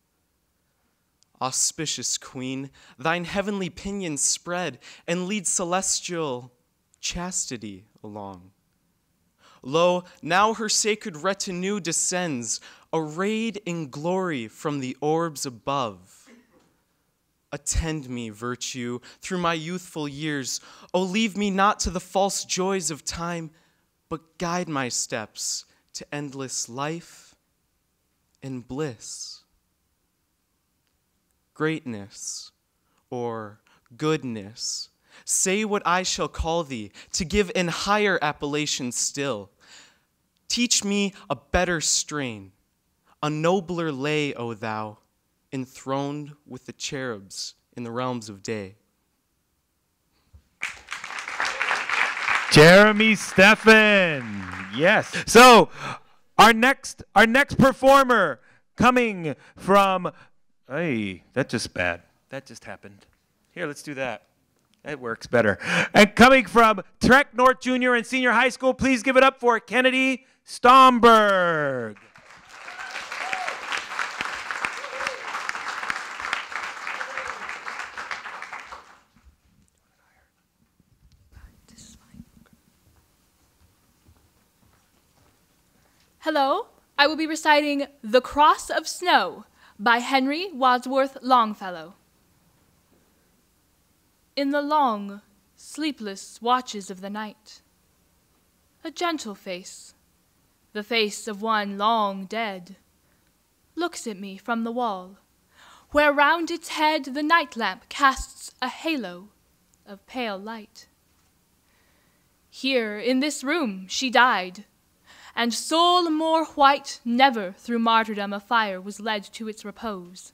Auspicious queen, thine heavenly pinions spread, and lead celestial chastity along. Lo, now her sacred retinue descends, arrayed in glory from the orbs above. Attend me, virtue, through my youthful years. O leave me not to the false joys of time, but guide my steps to endless life and bliss. Greatness, or goodness, say what I shall call thee, to give an higher appellation still. Teach me a better strain, a nobler lay, O thou, enthroned with the cherubs in the realms of day. Jeremy Steffen. Yes. So our next performer coming from, hey, that's just bad. That just happened. Here, let's do that. That works better. And coming from Trek North Junior and Senior High School, please give it up for Kennedy Stomberg. Hello, I will be reciting The Cross of Snow by Henry Wadsworth Longfellow. In the long, sleepless watches of the night, a gentle face, the face of one long dead, looks at me from the wall, where round its head the night lamp casts a halo of pale light. Here in this room she died, and soul more white never through martyrdom of fire was led to its repose,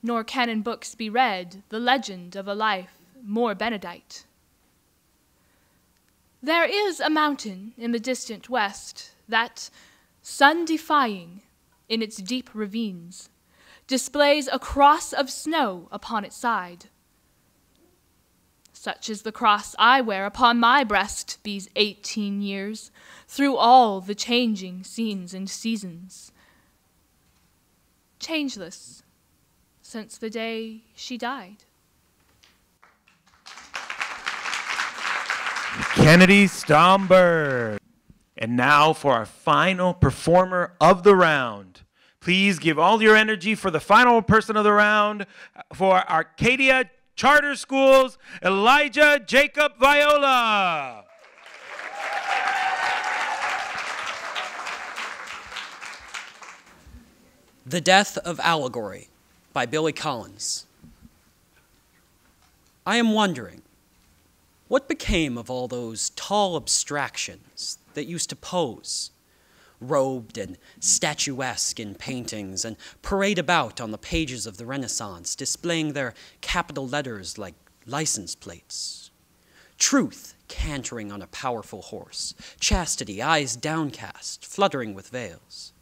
nor can in books be read the legend of a life more benedight. There is a mountain in the distant west that, sun-defying in its deep ravines, displays a cross of snow upon its side. Such is the cross I wear upon my breast these 18 years, through all the changing scenes and seasons. Changeless since the day she died. Kennedy Stomberg. And now for our final performer of the round. Please give all your energy for the final person of the round, for Arcadia Charter Schools, Elijah Jacob Viola. The Death of Allegory by Billy Collins. I am wondering, what became of all those tall abstractions that used to pose, robed and statuesque in paintings, and parade about on the pages of the Renaissance, displaying their capital letters like license plates? Truth cantering on a powerful horse, chastity, eyes downcast, fluttering with veils.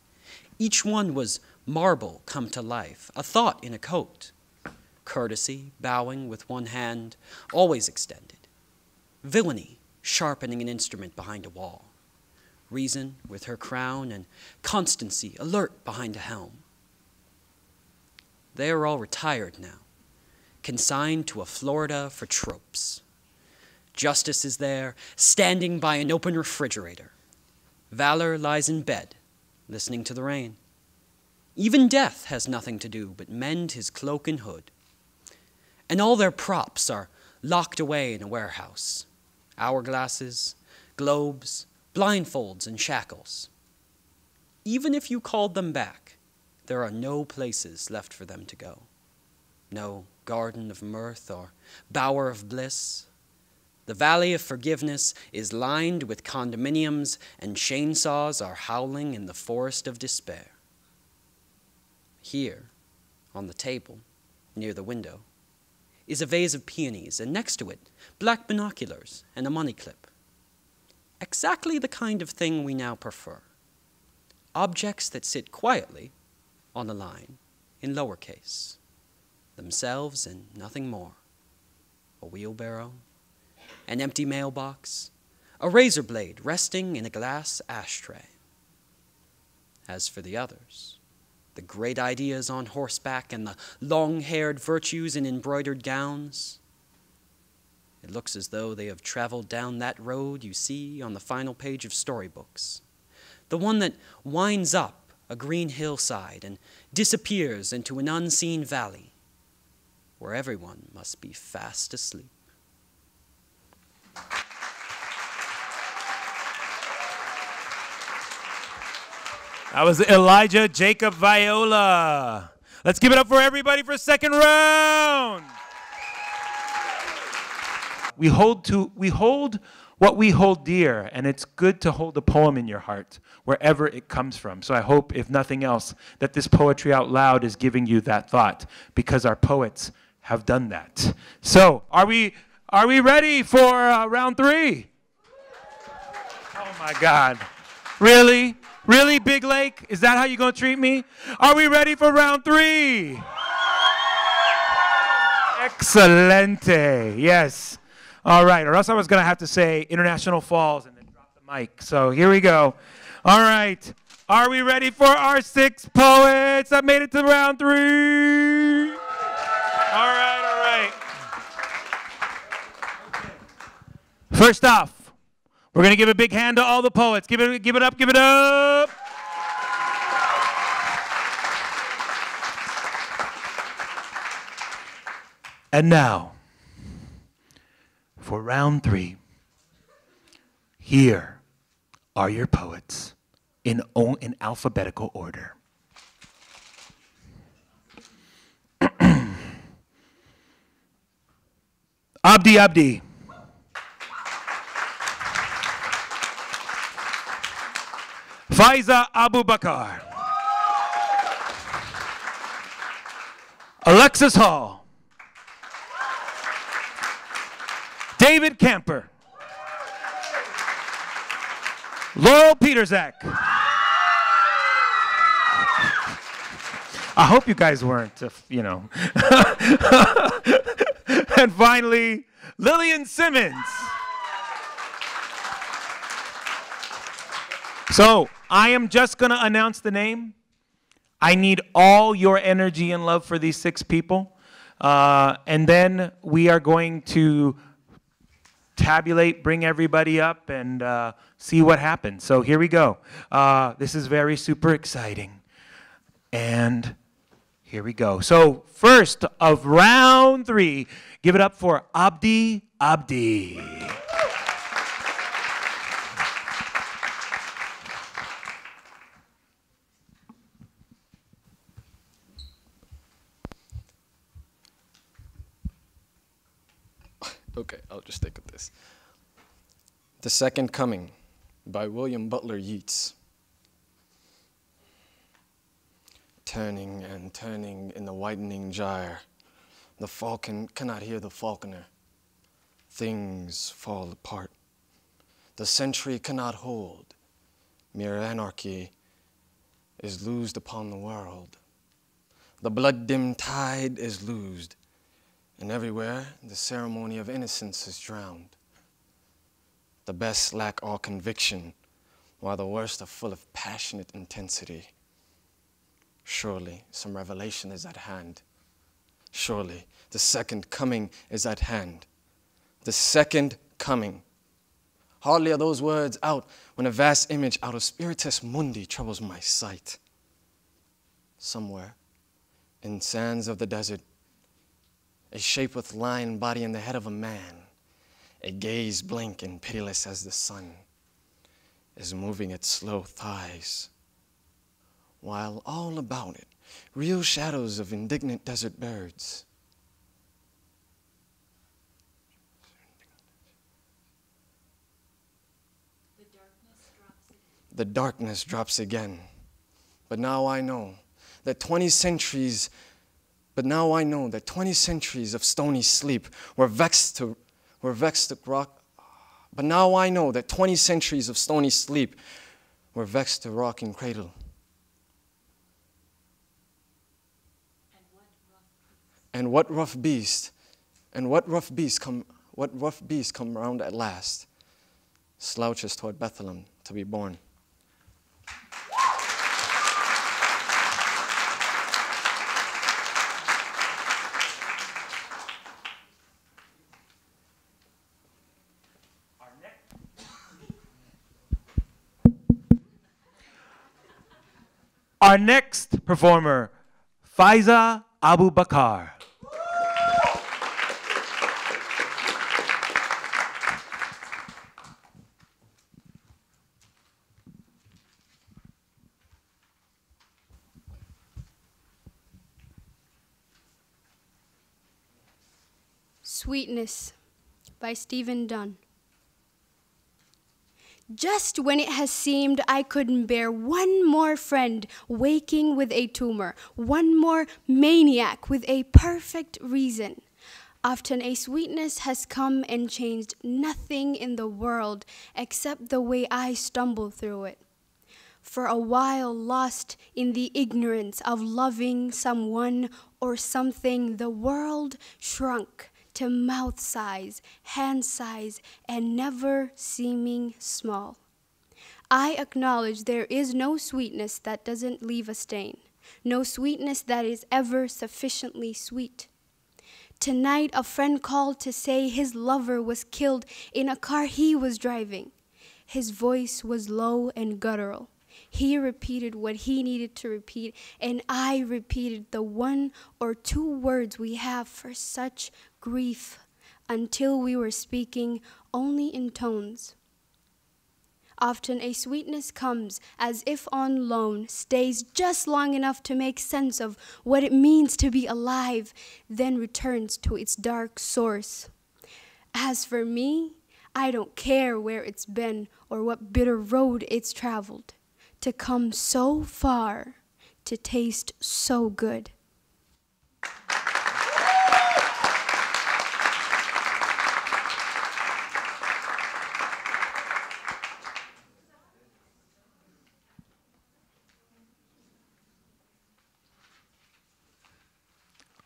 Each one was marble come to life, a thought in a coat, courtesy bowing with one hand, always extended, villainy sharpening an instrument behind a wall, reason with her crown, and constancy alert behind a helm. They are all retired now, consigned to a Florida for tropes. Justice is there, standing by an open refrigerator. Valor lies in bed, listening to the rain. Even death has nothing to do but mend his cloak and hood. And all their props are locked away in a warehouse. Hourglasses, globes, blindfolds, and shackles. Even if you called them back, there are no places left for them to go. No garden of mirth or bower of bliss. The valley of forgiveness is lined with condominiums, and chainsaws are howling in the forest of despair. Here, on the table, near the window, is a vase of peonies, and next to it, black binoculars and a money clip. Exactly the kind of thing we now prefer. Objects that sit quietly on the line in lowercase, themselves and nothing more. A wheelbarrow, an empty mailbox, a razor blade resting in a glass ashtray. As for the others, the great ideas on horseback and the long-haired virtues in embroidered gowns, it looks as though they have traveled down that road you see on the final page of storybooks, the one that winds up a green hillside and disappears into an unseen valley where everyone must be fast asleep. That was Elijah Jacob Viola. Let's give it up for everybody for second round. We hold what we hold dear, and it's good to hold a poem in your heart, wherever it comes from. So I hope, if nothing else, that this Poetry Out Loud is giving you that thought, because our poets have done that. So, are we ready for round 3? Oh my God. Really? Really, Big Lake? Is that how you're going to treat me? Are we ready for round 3? Excelente. Yes. All right. Or else I was going to have to say International Falls and then drop the mic. So here we go. All right. Are we ready for our 6 poets that made it to round 3? All right. All right. First off, we're going to give a big hand to all the poets. Give it up, give it up. And now, for round 3, here are your poets in alphabetical order. Abdi. Faiza Abubakar. Alexis Hall. David Camper. Laurel Peterzak. I hope you guys weren't, And finally, Lillian Simmons. So, I am just going to announce the name. I need all your energy and love for these 6 people. And then we are going to tabulate, bring everybody up, and see what happens. So here we go. This is very super exciting. And here we go. So first of round 3, give it up for Abdi. Okay, I'll just stick with this. The Second Coming by William Butler Yeats. Turning and turning in the widening gyre, the falcon cannot hear the falconer. Things fall apart. The century cannot hold. Mere anarchy is loosed upon the world. The blood-dimmed tide is loosed, and everywhere the ceremony of innocence is drowned. The best lack all conviction, while the worst are full of passionate intensity. Surely some revelation is at hand. Surely the second coming is at hand. The second coming. Hardly are those words out when a vast image out of Spiritus Mundi troubles my sight. Somewhere, in sands of the desert, a shape with lion body and the head of a man, a gaze blank and pitiless as the sun, is moving its slow thighs, while all about it, real shadows of indignant desert birds. The darkness drops again. But now I know that 20 centuries of stony sleep were vexed to rock. But now I know that 20 centuries of stony sleep were vexed to rock and cradle. And what rough beast, what rough beast come round at last, slouches toward Bethlehem to be born. Our next performer, Faiza Abubakar. Sweetness by Stephen Dunn. Just when it has seemed I couldn't bear one more friend waking with a tumor, one more maniac with a perfect reason, often a sweetness has come and changed nothing in the world except the way I stumble through it. For a while lost in the ignorance of loving someone or something, the world shrunk to mouth size, hand size, and never seeming small. I acknowledge there is no sweetness that doesn't leave a stain, no sweetness that is ever sufficiently sweet. Tonight, a friend called to say his lover was killed in a car he was driving. His voice was low and guttural. He repeated what he needed to repeat, and I repeated the one or two words we have for such grief until we were speaking only in tones. Often a sweetness comes as if on loan, stays just long enough to make sense of what it means to be alive, then returns to its dark source. As for me, I don't care where it's been or what bitter road it's traveled. To come so far, to taste so good.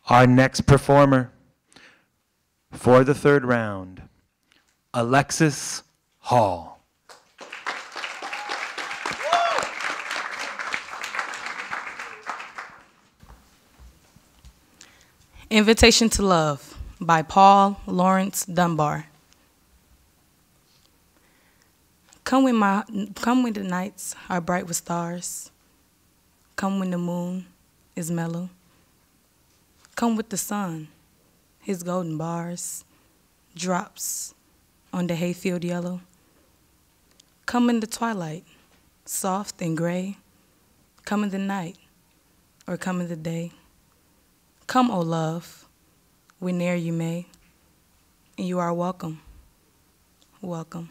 Our next performer for the third round, Alexis Hall. Invitation to Love by Paul Lawrence Dunbar. Come when the nights are bright with stars. Come when the moon is mellow. Come with the sun, his golden bars, drops on the hayfield yellow. Come in the twilight, soft and gray. Come in the night, or come in the day. Come, O love, whene'er you may, and you are welcome, welcome.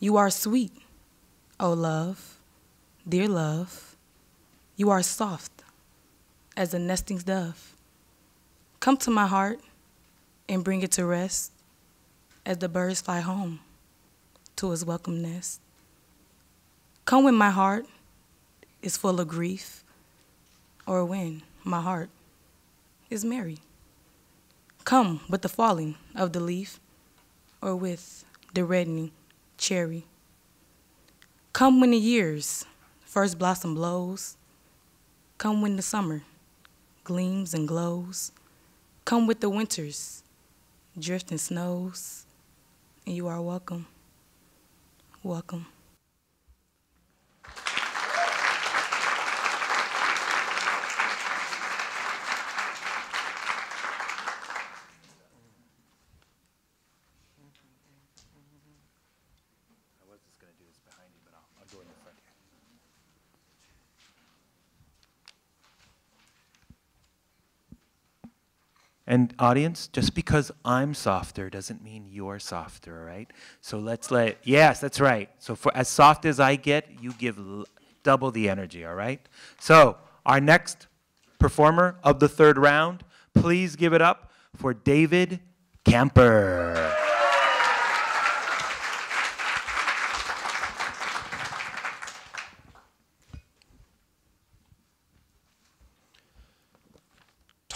You are sweet, O love, dear love. You are soft as a nesting dove. Come to my heart and bring it to rest as the birds fly home to his welcome nest. Come when my heart is full of grief, or when my heart is merry. Come with the falling of the leaf, or with the reddening cherry. Come when the year's first blossom blows. Come when the summer gleams and glows. Come with the winter's drift and snows, and you are welcome, welcome. And audience, just because I'm softer doesn't mean you're softer, all right? So yes, that's right. So for as soft as I get, you give double the energy, all right? So our next performer of the third round, please give it up for David Camper.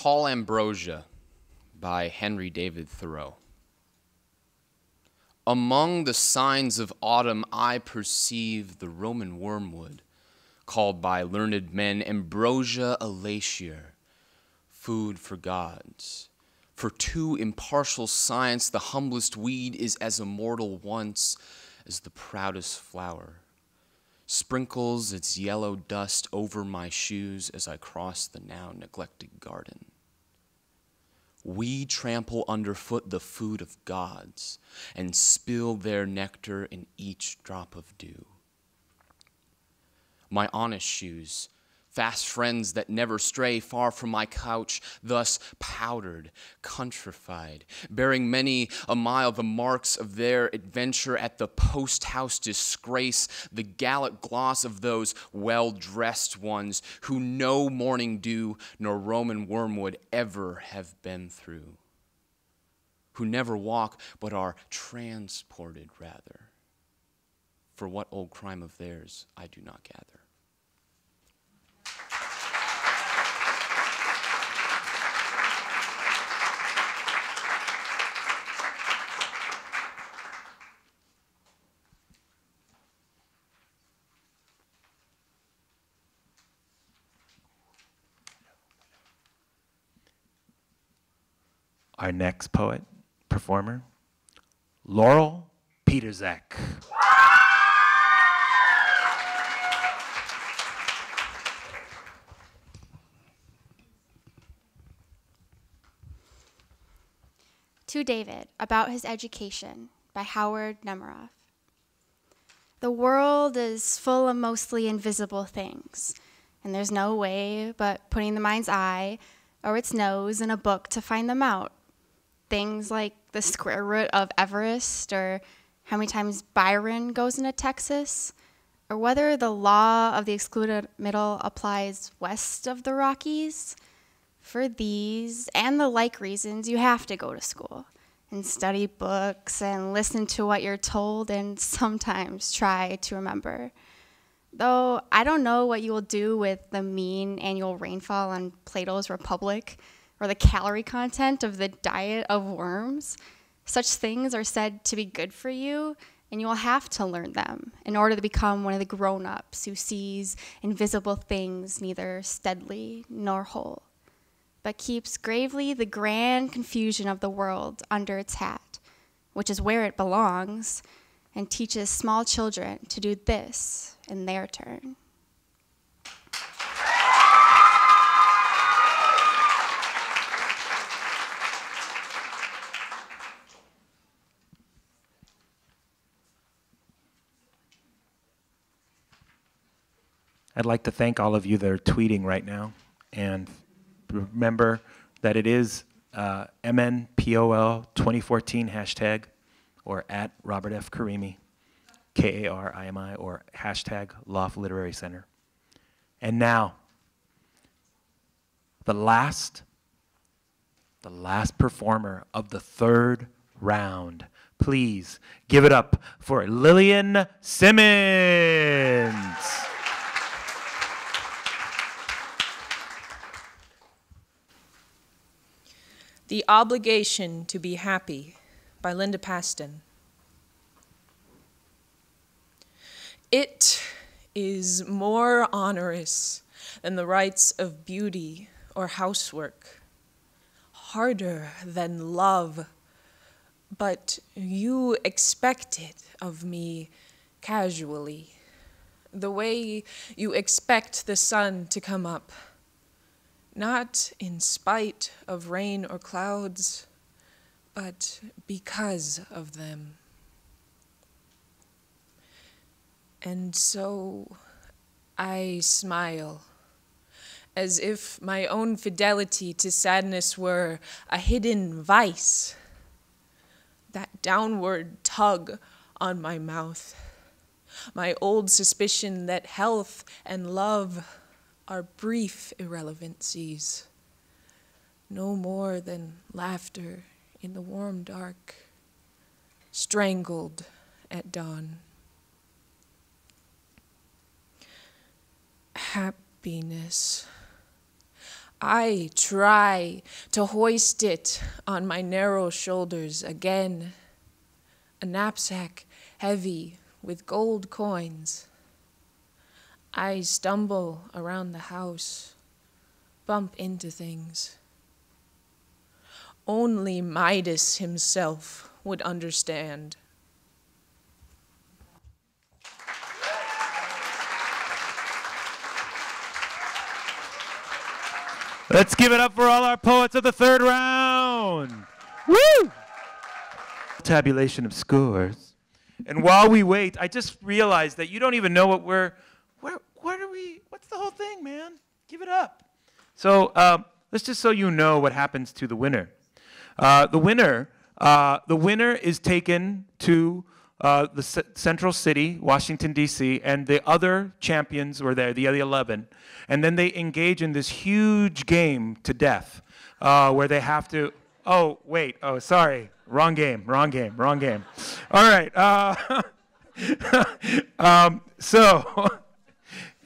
Tall Ambrosia by Henry David Thoreau. Among the signs of autumn I perceive the Roman wormwood, called by learned men Ambrosia elatior, food for gods. For to impartial science the humblest weed is as immortal once as the proudest flower. Sprinkles its yellow dust over my shoes as I cross the now neglected garden. We trample underfoot the food of gods and spill their nectar in each drop of dew. My honest shoes, fast friends that never stray far from my couch, thus powdered, countrified, bearing many a mile the marks of their adventure at the post-house disgrace, the gallant gloss of those well-dressed ones who no morning dew nor Roman wormwood ever have been through, who never walk but are transported rather. For what old crime of theirs I do not gather. Our next poet, performer, Laurel Peterzak. To David, About His Education by Howard Nemeroff. The world is full of mostly invisible things, and there's no way but putting the mind's eye or its nose in a book to find them out. Things like the square root of Everest, or how many times Byron goes into Texas, or whether the law of the excluded middle applies west of the Rockies. For these and the like reasons, you have to go to school and study books and listen to what you're told and sometimes try to remember. Though I don't know what you will do with the mean annual rainfall on Plato's Republic or the calorie content of the diet of worms. Such things are said to be good for you, and you will have to learn them in order to become one of the grown-ups who sees invisible things neither steadily nor whole, but keeps gravely the grand confusion of the world under its hat, which is where it belongs, and teaches small children to do this in their turn. I'd like to thank all of you that are tweeting right now, and remember that it is MNPOL 2014 hashtag, or at Robert F. Karimi, Karimi, or hashtag Loft Literary Center. And now, the last performer of the third round. Please give it up for Lillian Simmons. The Obligation to Be Happy by Linda Paston. It is more onerous than the rights of beauty or housework, harder than love, but you expect it of me casually, the way you expect the sun to come up. Not in spite of rain or clouds, but because of them. And so I smile, as if my own fidelity to sadness were a hidden vice, that downward tug on my mouth, my old suspicion that health and love are brief irrelevancies, no more than laughter in the warm dark, strangled at dawn. Happiness. I try to hoist it on my narrow shoulders again, a knapsack heavy with gold coins. I stumble around the house, bump into things. Only Midas himself would understand. Let's give it up for all our poets of the third round. Woo! Tabulation of scores. And while we wait, I just realized that you don't even know what what's the whole thing, man? Give it up. So let's just so you know what happens to the winner. The winner is taken to the central city, Washington, D.C., and the other champions were there, the other 11. And then they engage in this huge game to death where they have to, sorry, wrong game. All right.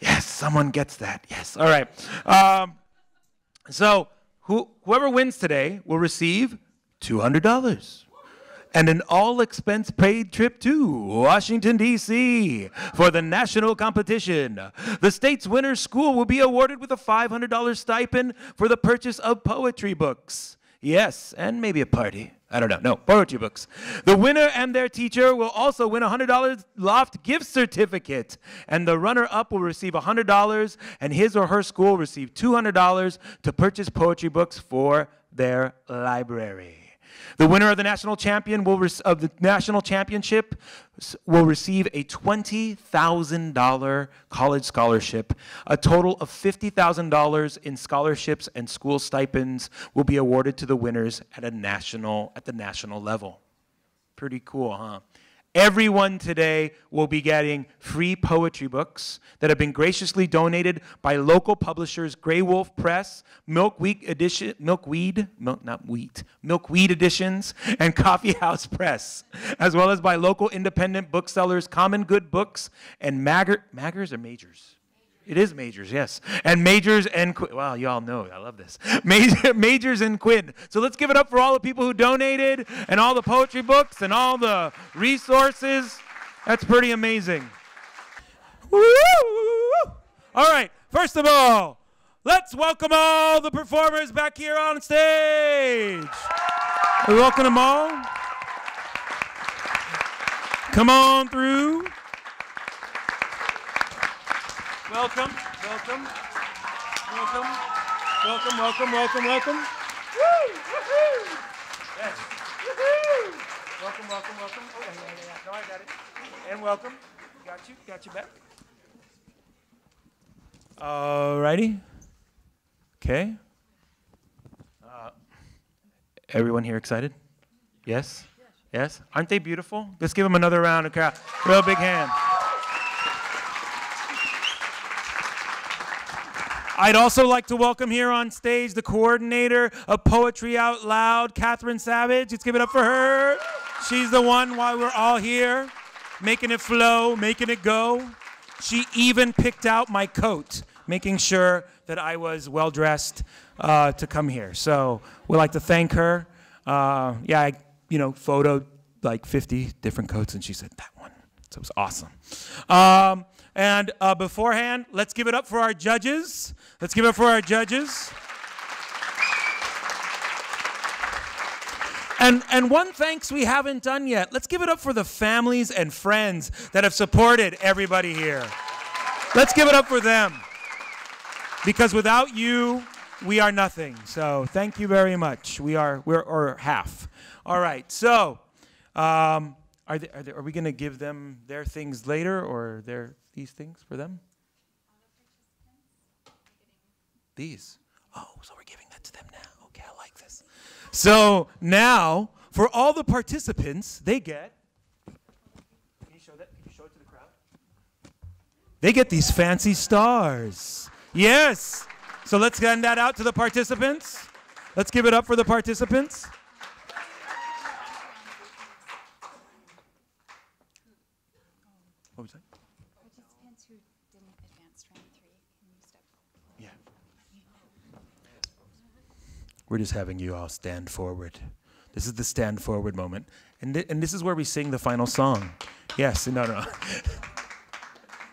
Yes, someone gets that. Yes, all right. So whoever wins today will receive $200 and an all-expense-paid trip to Washington, D.C. for the national competition. The state's winner's school will be awarded with a $500 stipend for the purchase of poetry books. Yes, and maybe a party. I don't know. No, poetry books. The winner and their teacher will also win a $100 Loft gift certificate, and the runner-up will receive $100, and his or her school will receive $200 to purchase poetry books for their library. The winner of the national championship will receive a $20,000 college scholarship. A total of $50,000 in scholarships and school stipends will be awarded to the winners at the national level. Pretty cool, huh? Everyone today will be getting free poetry books that have been graciously donated by local publishers Grey Wolf Press, Milkweed Editions, and Coffee House Press, as well as by local independent booksellers Common Good Books and Majors. It is Majors, yes. And Majors and Quinn. Wow, you all know. I love this. Majors and Quinn. So let's give it up for all the people who donated and all the poetry books and all the resources. That's pretty amazing. Woo! All right, first of all, let's welcome all the performers back here on stage. We welcome them all. Come on through. Welcome. Woo! Yes. Woo-hoo! Welcome. Oh, yeah. No, I got it. And welcome. Got you back. All righty. Okay. Everyone here excited? Yes? Yes? Aren't they beautiful? Let's give them another round of applause. Real big hand. I'd also like to welcome here on stage the coordinator of Poetry Out Loud, Catherine Savage. Let's give it up for her. She's the one while we're all here, making it flow, making it go. She even picked out my coat, making sure that I was well-dressed to come here. So we'd like to thank her. I photoed like 50 different coats, and she said, that one. So it was awesome. And beforehand, let's give it up for our judges. And one thanks we haven't done yet. Let's give it up for the families and friends that have supported everybody here. Let's give it up for them. Because without you, we are nothing. So thank you very much. We're half. All right. So are we going to give them their things later, or these things for them? These. Oh, so we're giving that to them now. Okay, I like this. So now, for all the participants, they get. Can you show that? Can you show it to the crowd? They get these fancy stars. Yes. So let's send that out to the participants. Let's give it up for the participants. What was that? Participants who didn't advance round 3, can you step? Yeah. we're just having you all stand forward. This is the stand forward moment. And this is where we sing the final song. Yes, no.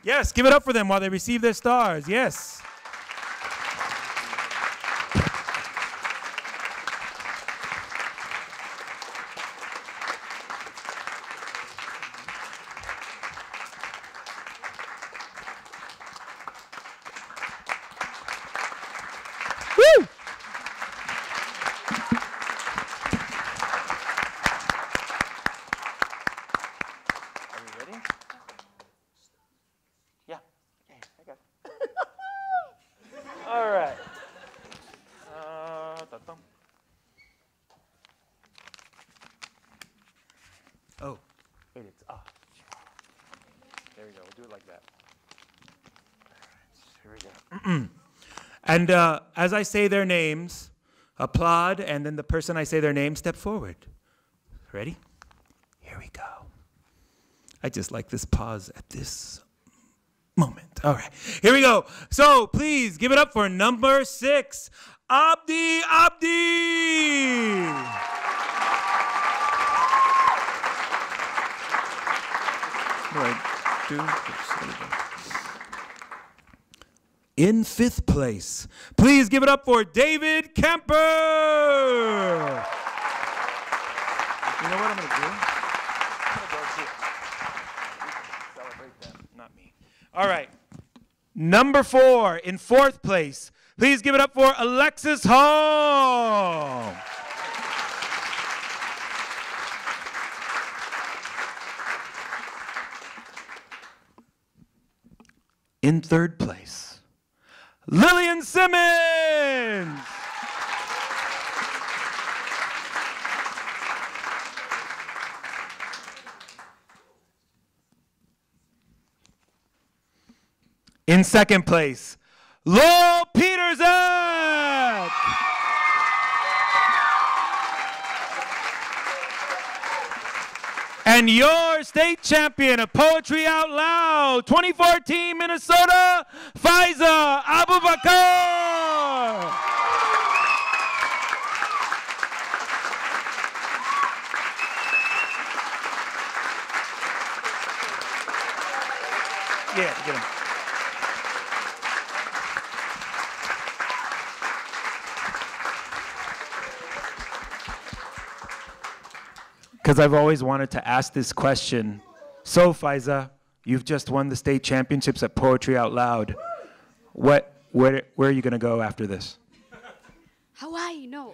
Yes, give it up for them while they receive their stars. Yes. Woo! Are you ready? Yeah. Okay, I got it. All right. Oh, wait, it's off. There we go. We'll do it like that. All right, here we go. And as I say their names, applaud, and then the person I say their name, step forward. Ready? Here we go. I just like this pause at this moment. All right, here we go. So please give it up for number 6, Abdi. What do I do? In 5th place, please give it up for David Kemper. You know what I'm going to do? I'm going to go celebrate them, not me. All right. Number 4, in 4th place, please give it up for Alexis Hall. In 3rd place, Lillian Simmons. In 2nd place, Laurel Peterson. And your state champion of Poetry Out Loud 2014 Minnesota, Faiza Abubakar. Yeah, get him. Because I've always wanted to ask this question. So, Faiza, you've just won the state championships at Poetry Out Loud. Where are you going to go after this? Hawaii, no.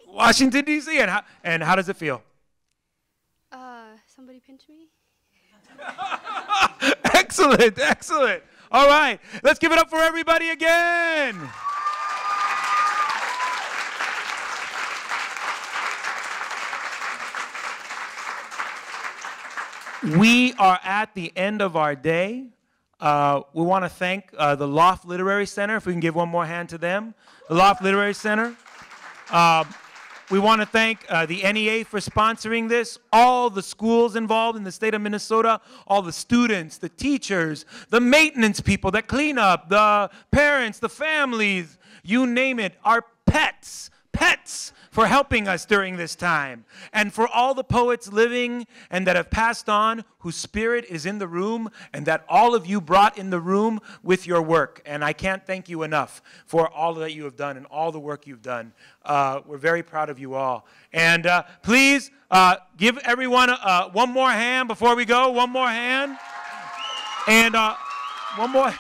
Washington, D.C. And how does it feel? Somebody pinch me? Excellent, excellent. All right, let's give it up for everybody again. We are at the end of our day. We want to thank the Loft Literary Center, if we can give one more hand to them. The Loft Literary Center. We want to thank the NEA for sponsoring this, all the schools involved in the state of Minnesota, all the students, the teachers, the maintenance people that clean up, the parents, the families, you name it, our pets for helping us during this time. And for all the poets living and that have passed on, whose spirit is in the room and that all of you brought in the room with your work. And I can't thank you enough for all that you have done and all the work you've done. We're very proud of you all. And please give everyone one more hand before we go. One more hand. And one more.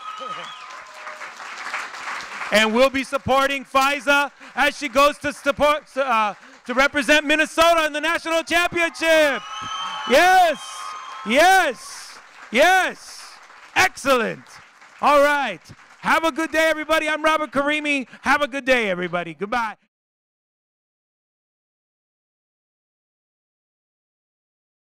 And we'll be supporting Faiza as she goes to support to represent Minnesota in the national championship. Yes, yes, yes. Excellent. All right. Have a good day, everybody. I'm Robert Karimi. Have a good day, everybody. Goodbye.